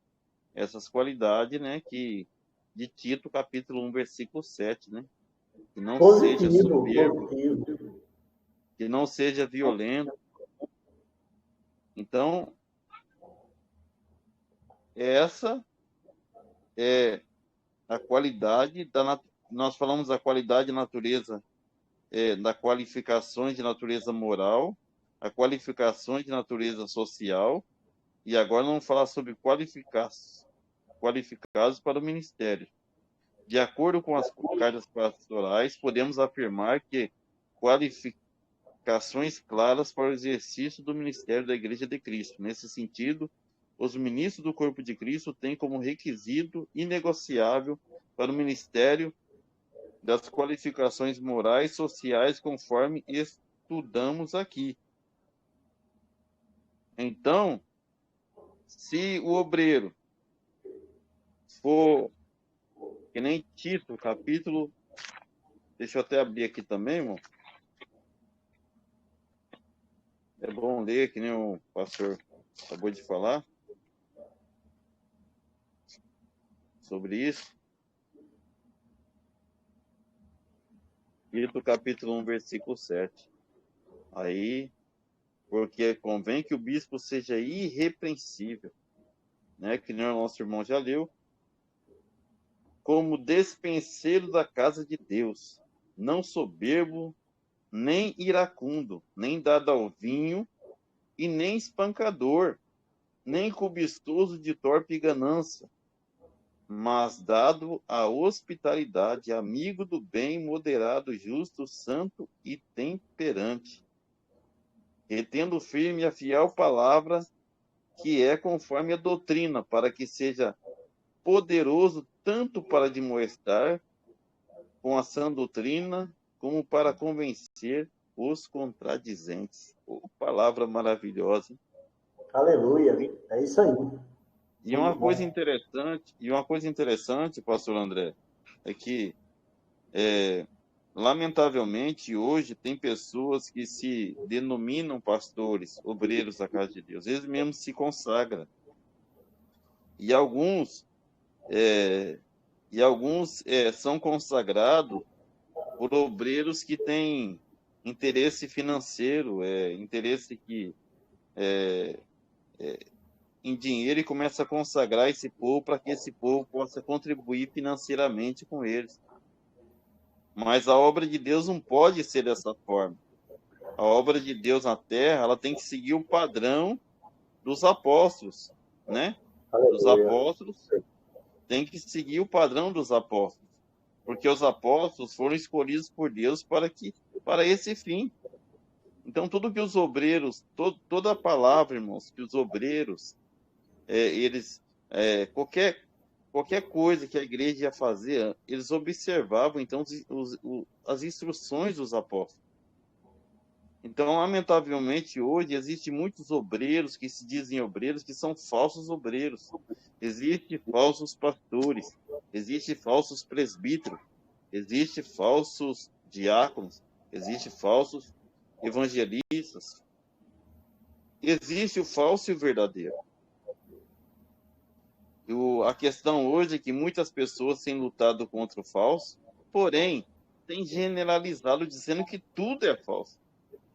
essas qualidades, né, que de Tito, capítulo 1, versículo 7, né? Que não seja soberbo, que não seja violento. Então, essa é a qualidade nós falamos da qualidade de natureza, da qualificações de natureza moral, a qualificações de natureza social, e agora vamos falar sobre qualificados para o ministério. De acordo com as cartas pastorais, podemos afirmar que qualificações claras para o exercício do ministério da Igreja de Cristo. Nesse sentido, os ministros do corpo de Cristo têm como requisito inegociável para o ministério das qualificações morais e sociais, conforme estudamos aqui. Então, se o obreiro for, que nem Tito, capítulo, deixa eu até abrir aqui também, irmão. É bom ler, que nem o pastor acabou de falar sobre isso. Tito, capítulo 1, versículo 7. Aí, porque convém que o bispo seja irrepreensível, né? Que nem o nosso irmão já leu, como despenseiro da casa de Deus, não soberbo, nem iracundo, nem dado ao vinho, e nem espancador, nem cobiçoso de torpe ganância, mas dado à hospitalidade, amigo do bem, moderado, justo, santo e temperante, retendo firme a fiel palavra, que é conforme a doutrina, para que seja poderoso tanto para admoestar com a sã doutrina, como para convencer os contradizentes. Oh, palavra maravilhosa. Aleluia, é isso aí. E uma coisa interessante, pastor André, é que, lamentavelmente, hoje tem pessoas que se denominam pastores, obreiros da casa de Deus. Eles mesmos se consagram. E alguns são consagrados por obreiros que têm interesse financeiro, interesse que em dinheiro e começa a consagrar esse povo para que esse povo possa contribuir financeiramente com eles. Mas a obra de Deus não pode ser dessa forma. A obra de Deus na terra, ela tem que seguir o padrão dos apóstolos, né? Os apóstolos têm que seguir o padrão dos apóstolos, porque os apóstolos foram escolhidos por Deus para esse fim. Então, tudo que os obreiros, toda a palavra, irmãos, que os obreiros, qualquer coisa que a igreja ia fazer, eles observavam, então, as instruções dos apóstolos. Então, lamentavelmente, hoje, existem muitos obreiros que se dizem obreiros, que são falsos obreiros. Existem falsos pastores, existem falsos presbíteros, existem falsos diáconos, existem falsos evangelistas. Existe o falso e o verdadeiro. A questão hoje é que muitas pessoas têm lutado contra o falso, porém, têm generalizado dizendo que tudo é falso.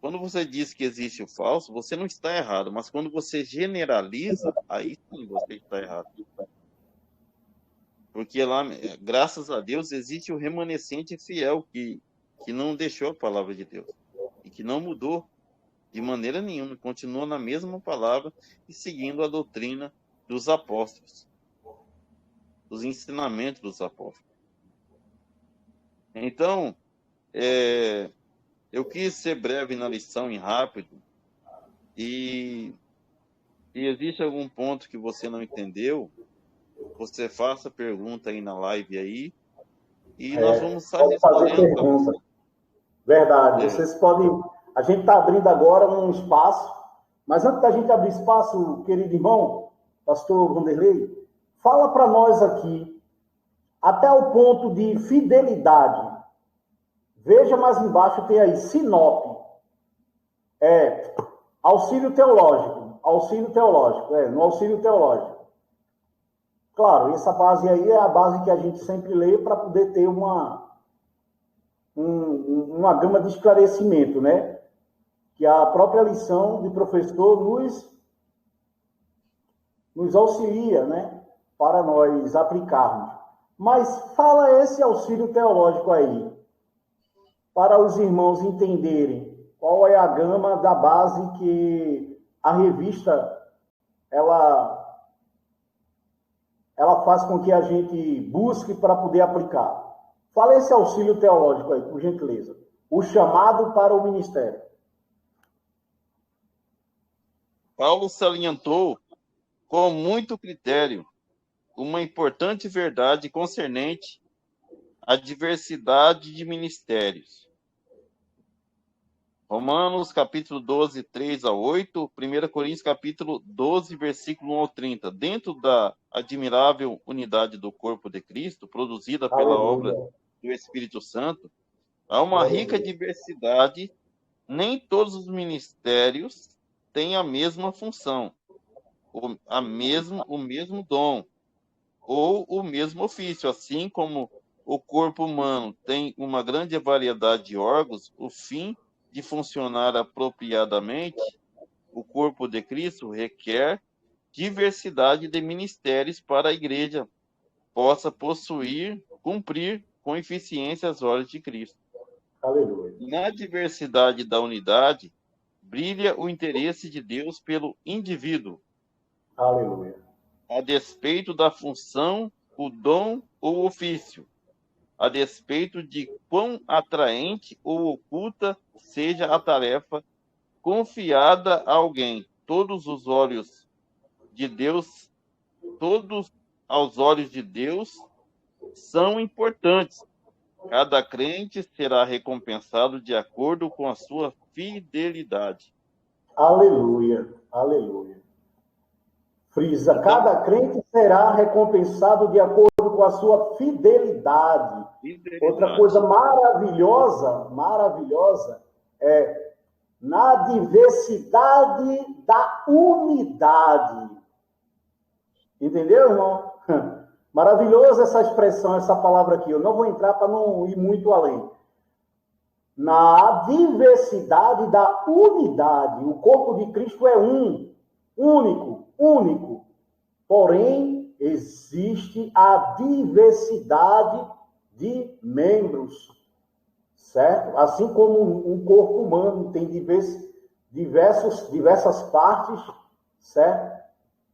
Quando você diz que existe o falso, você não está errado, mas quando você generaliza, aí sim você está errado. Porque lá, graças a Deus, existe o remanescente fiel que não deixou a palavra de Deus e que não mudou de maneira nenhuma, continua na mesma palavra e seguindo a doutrina dos apóstolos, dos ensinamentos dos apóstolos. Então, eu quis ser breve na lição e rápido, e existe algum ponto que você não entendeu, você faça pergunta aí na live aí, e nós vamos estar respondendo para você. Verdade, vocês podem... A gente está abrindo agora um espaço, mas antes da gente abrir espaço, querido irmão, pastor Vanderlei, fala para nós aqui, até o ponto de fidelidade. Veja mais embaixo, tem aí, Sinop. Auxílio teológico. No auxílio teológico. Claro, essa base aí é a base que a gente sempre lê para poder ter uma gama de esclarecimento, né? Que a própria lição de professor nos auxilia, né? Para nós aplicarmos. Mas fala esse auxílio teológico aí, para os irmãos entenderem qual é a gama da base que a revista ela faz com que a gente busque para poder aplicar. Fala esse auxílio teológico aí, por gentileza. O chamado para o ministério. Paulo salientou com muito critério uma importante verdade concernente à diversidade de ministérios. Romanos, capítulo 12, 3 a 8, 1 Coríntios, capítulo 12, versículo 1 ao 30. Dentro da admirável unidade do corpo de Cristo, produzida pela obra do Espírito Santo, há uma rica diversidade. Nem todos os ministérios têm a mesma função, o mesmo dom, ou o mesmo ofício. Assim como o corpo humano tem uma grande variedade de órgãos, o fim de funcionar apropriadamente, o corpo de Cristo requer diversidade de ministérios para a igreja possa cumprir com eficiência as ordens de Cristo. Aleluia. Na diversidade da unidade, brilha o interesse de Deus pelo indivíduo. Aleluia. A despeito da função, o dom ou o ofício, a despeito de quão atraente ou oculta seja a tarefa confiada a alguém, todos aos olhos de Deus são importantes. Cada crente será recompensado de acordo com a sua fidelidade. Aleluia, aleluia. Frisa, cada crente será recompensado de acordo com a sua fidelidade. Outra coisa maravilhosa, é na diversidade da unidade. Entendeu, irmão? Maravilhosa essa expressão, essa palavra aqui. Eu não vou entrar para não ir muito além. na diversidade da unidade. O corpo de Cristo é um, único, único. Porém, existe a diversidade de membros, certo? Assim como um corpo humano tem diversas partes, certo?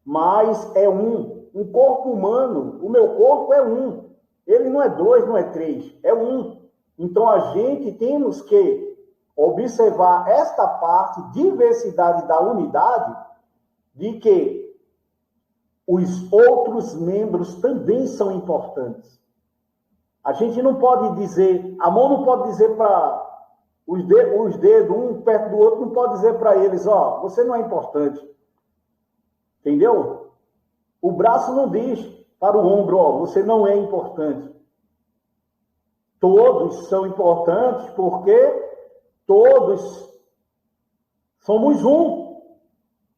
Mas é um corpo humano, o meu corpo é um. Ele não é dois, não é três, é um. Então, a gente temos que observar esta parte, diversidade da unidade, de que os outros membros também são importantes. A gente não pode dizer, a mão não pode dizer para os dedos, um perto do outro, não pode dizer para eles, ó, você não é importante. Entendeu? O braço não diz para o ombro, ó, você não é importante. Todos são importantes porque todos somos um.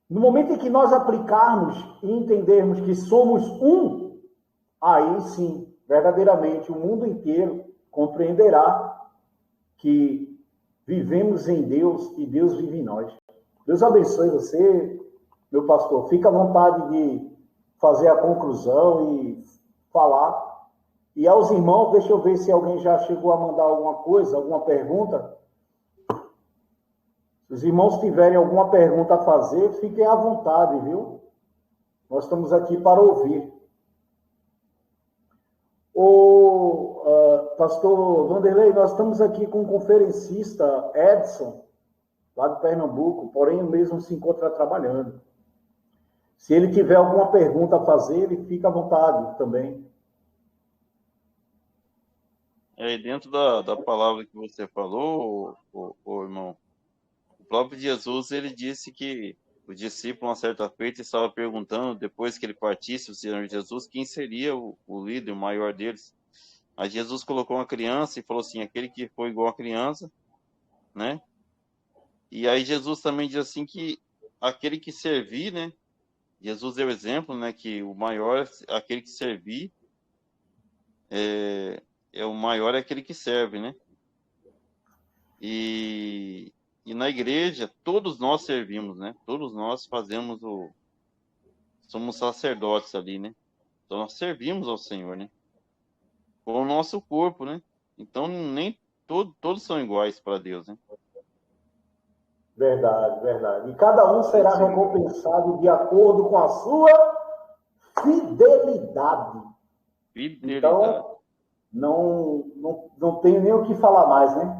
No momento em que nós aplicarmos e entendermos que somos um, aí sim, verdadeiramente, o mundo inteiro compreenderá que vivemos em Deus e Deus vive em nós. Deus abençoe você, meu pastor. Fica à vontade de fazer a conclusão e falar. E aos irmãos, deixa eu ver se alguém já chegou a mandar alguma coisa, alguma pergunta. Se os irmãos tiverem alguma pergunta a fazer, fiquem à vontade, viu? Nós estamos aqui para ouvir. Pastor Vanderlei, nós estamos aqui com o conferencista Edson, lá de Pernambuco, porém o mesmo se encontra trabalhando. Se ele tiver alguma pergunta a fazer, ele fica à vontade também. Dentro da palavra que você falou, irmão, o próprio Jesus, ele disse que o discípulo, uma certa feita, estava perguntando, depois que ele partisse, o Senhor Jesus, quem seria o líder, o maior deles. Aí Jesus colocou uma criança e falou assim, aquele que foi igual a criança, né? E aí Jesus também diz assim que aquele que servir, né? Jesus deu exemplo, né? Que o maior, aquele que servir, o maior é aquele que serve, né? E na igreja, todos nós servimos, né? Todos nós somos sacerdotes ali, né? Então nós servimos ao Senhor, né? Com o nosso corpo, né? Então nem todos são iguais para Deus, né? Verdade, verdade. E cada um será recompensado de acordo com a sua fidelidade. Então, não tenho nem o que falar mais, né?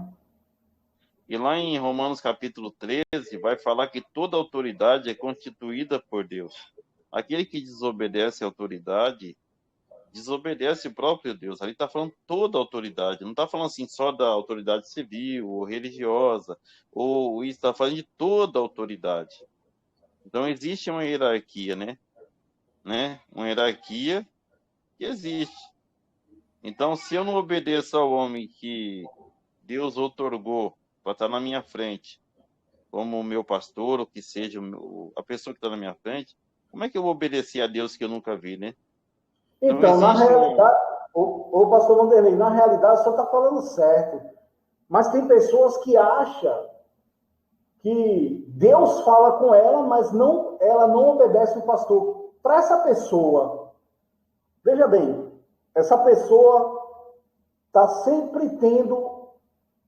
E lá em Romanos capítulo 13, vai falar que toda autoridade é constituída por Deus. Aquele que desobedece à autoridade, desobedece o próprio Deus. Ali está falando toda a autoridade. Não está falando assim só da autoridade civil ou religiosa, ou isso está falando de toda a autoridade. Então existe uma hierarquia, né? Uma hierarquia que existe. Então, se eu não obedeço ao homem que Deus outorgou para estar na minha frente, como o meu pastor, ou que seja a pessoa que está na minha frente, como é que eu vou obedecer a Deus que eu nunca vi, né? Então, na realidade, o pastor Vanderlei, na realidade, o senhor está falando certo. Mas tem pessoas que acham que Deus fala com ela, mas ela não obedece o pastor. Para essa pessoa, veja bem, essa pessoa está sempre tendo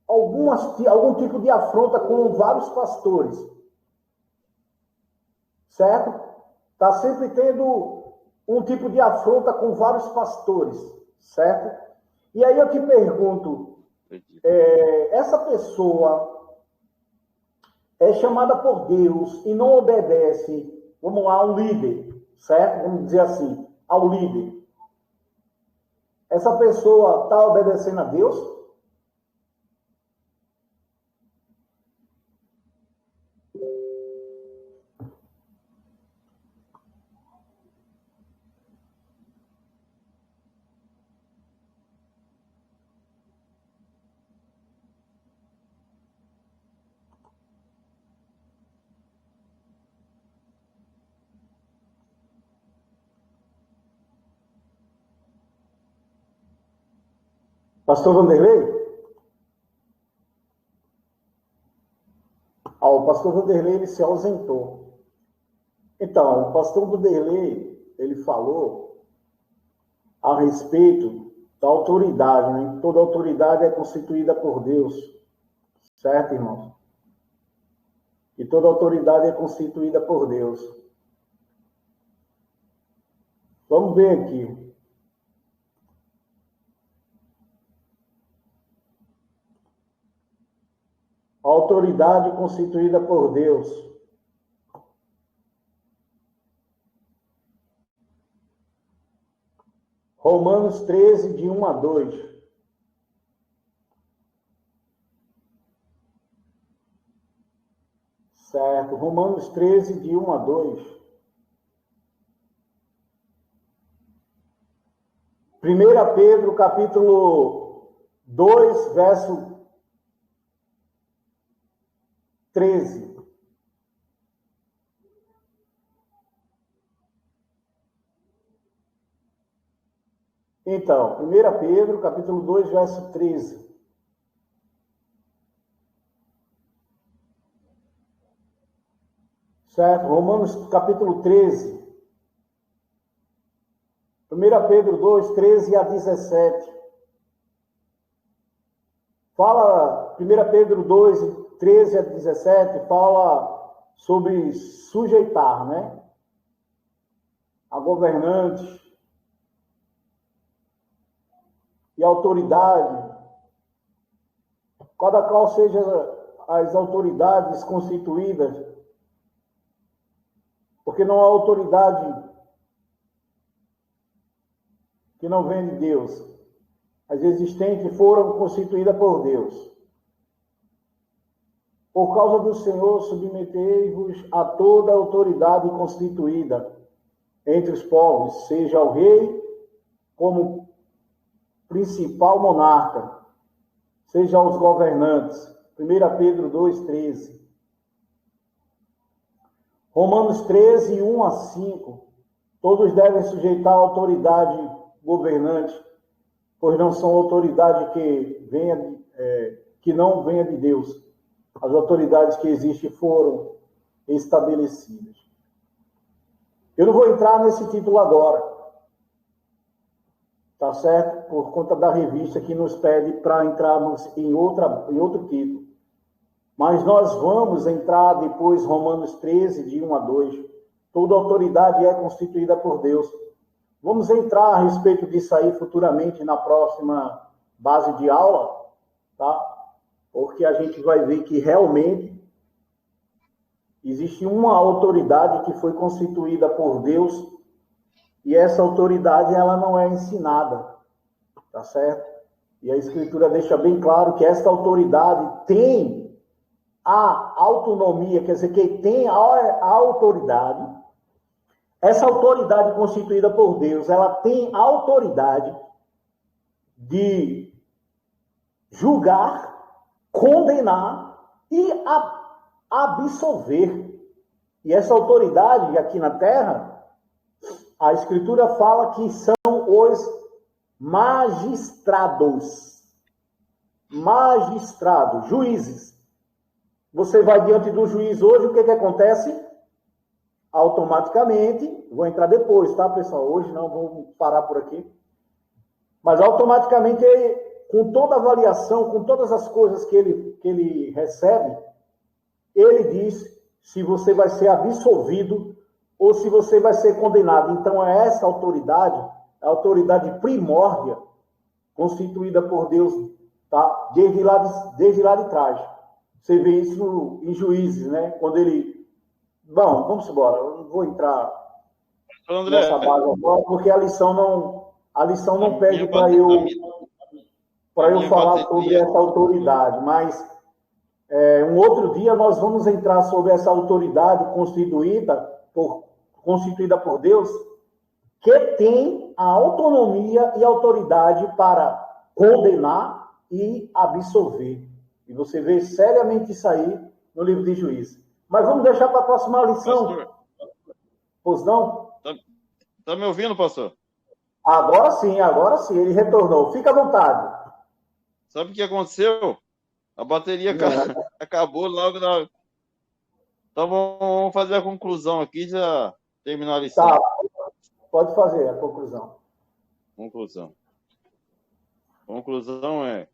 algum tipo de afronta com vários pastores. Certo? Está sempre tendo um tipo de afronta com vários pastores. Certo? E aí eu te pergunto, essa pessoa é chamada por Deus e não obedece, vamos lá, ao líder, certo? Vamos dizer assim, ao líder. Essa pessoa está obedecendo a Deus? Pastor Vanderlei? O pastor Vanderlei, ele se ausentou. Então, o pastor Vanderlei, ele falou a respeito da autoridade, né? Toda autoridade é constituída por Deus. Certo, irmãos? E toda autoridade é constituída por Deus. Vamos ver aqui. A autoridade constituída por Deus. Romanos 13, de 1 a 2. Certo. Romanos 13, de 1 a 2. 1 Pedro, capítulo 2, verso 13. Então, 1 Pedro, capítulo 2, verso 13. Certo? Romanos, capítulo 13. 1 Pedro 2, 13 a 17. Fala, 1 Pedro 2, 13 a 17, fala sobre sujeitar, né? A governantes e autoridade, cada qual seja as autoridades constituídas, porque não há autoridade que não vem de Deus. As existentes foram constituídas por Deus. Por causa do Senhor, submetei-vos a toda a autoridade constituída entre os povos, seja o rei como principal monarca, seja os governantes. 1 Pedro 2, 13. Romanos 13, 1 a 5. Todos devem sujeitar a autoridade governante, pois não são autoridade que não venha de Deus. As autoridades que existem foram estabelecidas. Eu não vou entrar nesse título agora, tá certo? Por conta da revista que nos pede para entrarmos em outro título. Mas nós vamos entrar depois, Romanos 13, de 1 a 2. Toda autoridade é constituída por Deus. Vamos entrar a respeito disso aí futuramente na próxima base de aula, tá? Porque a gente vai ver que realmente existe uma autoridade que foi constituída por Deus e essa autoridade ela não é ensinada, tá certo? E a Escritura deixa bem claro que esta autoridade tem a autonomia, quer dizer, que tem a autoridade. Essa autoridade constituída por Deus, ela tem a autoridade de julgar, condenar e absolver. E essa autoridade aqui na terra, a Escritura fala que são os magistrados. Magistrados, juízes. Você vai diante do juiz hoje, o que acontece? Automaticamente, vou entrar depois, tá, pessoal? Hoje não, vou parar por aqui. Mas automaticamente, com toda a avaliação, com todas as coisas que ele recebe, ele diz se você vai ser absolvido ou se você vai ser condenado. Então, é essa autoridade, a autoridade primórdia, constituída por Deus, tá? Desde lá de trás. Você vê isso em Juízes, né? Quando ele... Bom, vamos embora. Eu não vou entrar nessa base agora, porque a lição não pede para eu falar sobre essa autoridade. Mas um outro dia nós vamos entrar sobre essa autoridade constituída por Deus, que tem a autonomia e autoridade para condenar e absolver. E você vê seriamente isso aí no livro de Juízes. Mas vamos deixar para a próxima lição. Pastor, Pois não? Tá me ouvindo, pastor? Agora sim, ele retornou. Fica à vontade. Sabe o que aconteceu? A bateria acabou logo Então vamos fazer a conclusão aqui, já terminar a lição. Tá, pode fazer a conclusão. Conclusão é...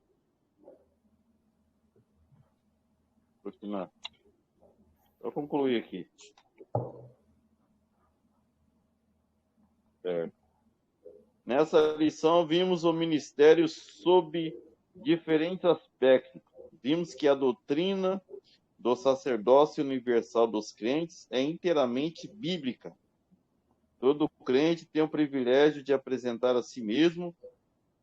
Vou concluir aqui. Certo. Nessa lição, vimos o ministério sob diferentes aspectos. Vimos que a doutrina do sacerdócio universal dos crentes é inteiramente bíblica. Todo crente tem o privilégio de apresentar a si mesmo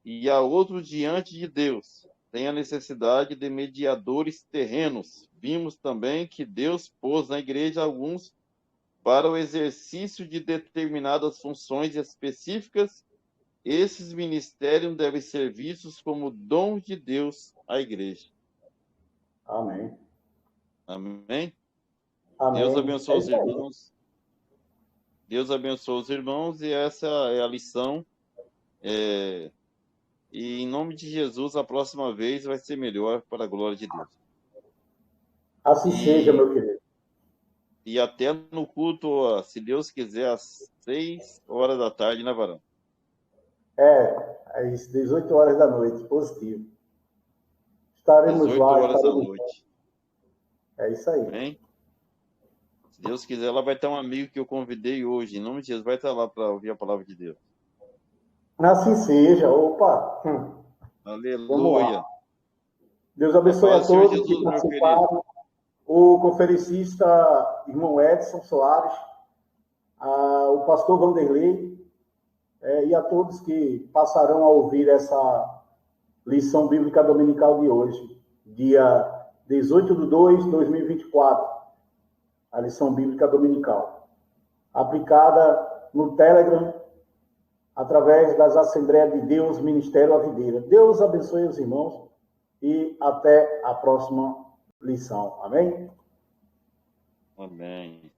e a outro diante de Deus. Tem a necessidade de mediadores terrenos. Vimos também que Deus pôs na igreja alguns para o exercício de determinadas funções específicas. Esses ministérios devem ser vistos como dom de Deus à igreja. Amém. Amém? Amém. Deus abençoe os irmãos. Deus abençoe os irmãos e essa é a lição. E em nome de Jesus, a próxima vez vai ser melhor para a glória de Deus. Assim seja, meu querido. E até no culto, se Deus quiser, às 6 horas da tarde, né, Varão? Às 18 horas da noite, positivo. Estaremos 18 lá. horas da noite. É isso aí. Amém? Se Deus quiser, lá vai ter um amigo que eu convidei hoje. Em nome de Jesus, vai estar lá para ouvir a palavra de Deus. Assim seja. Opa! Aleluia. Deus abençoe a todos que participaram. O conferencista irmão Edson Soares, o pastor Vanderlei, e a todos que passarão a ouvir essa lição bíblica dominical de hoje, dia 18/2/2024, a lição bíblica dominical, aplicada no Telegram, através das Assembleias de Deus, Ministério A Videira. Deus abençoe os irmãos e até a próxima lição. Amém? Amém.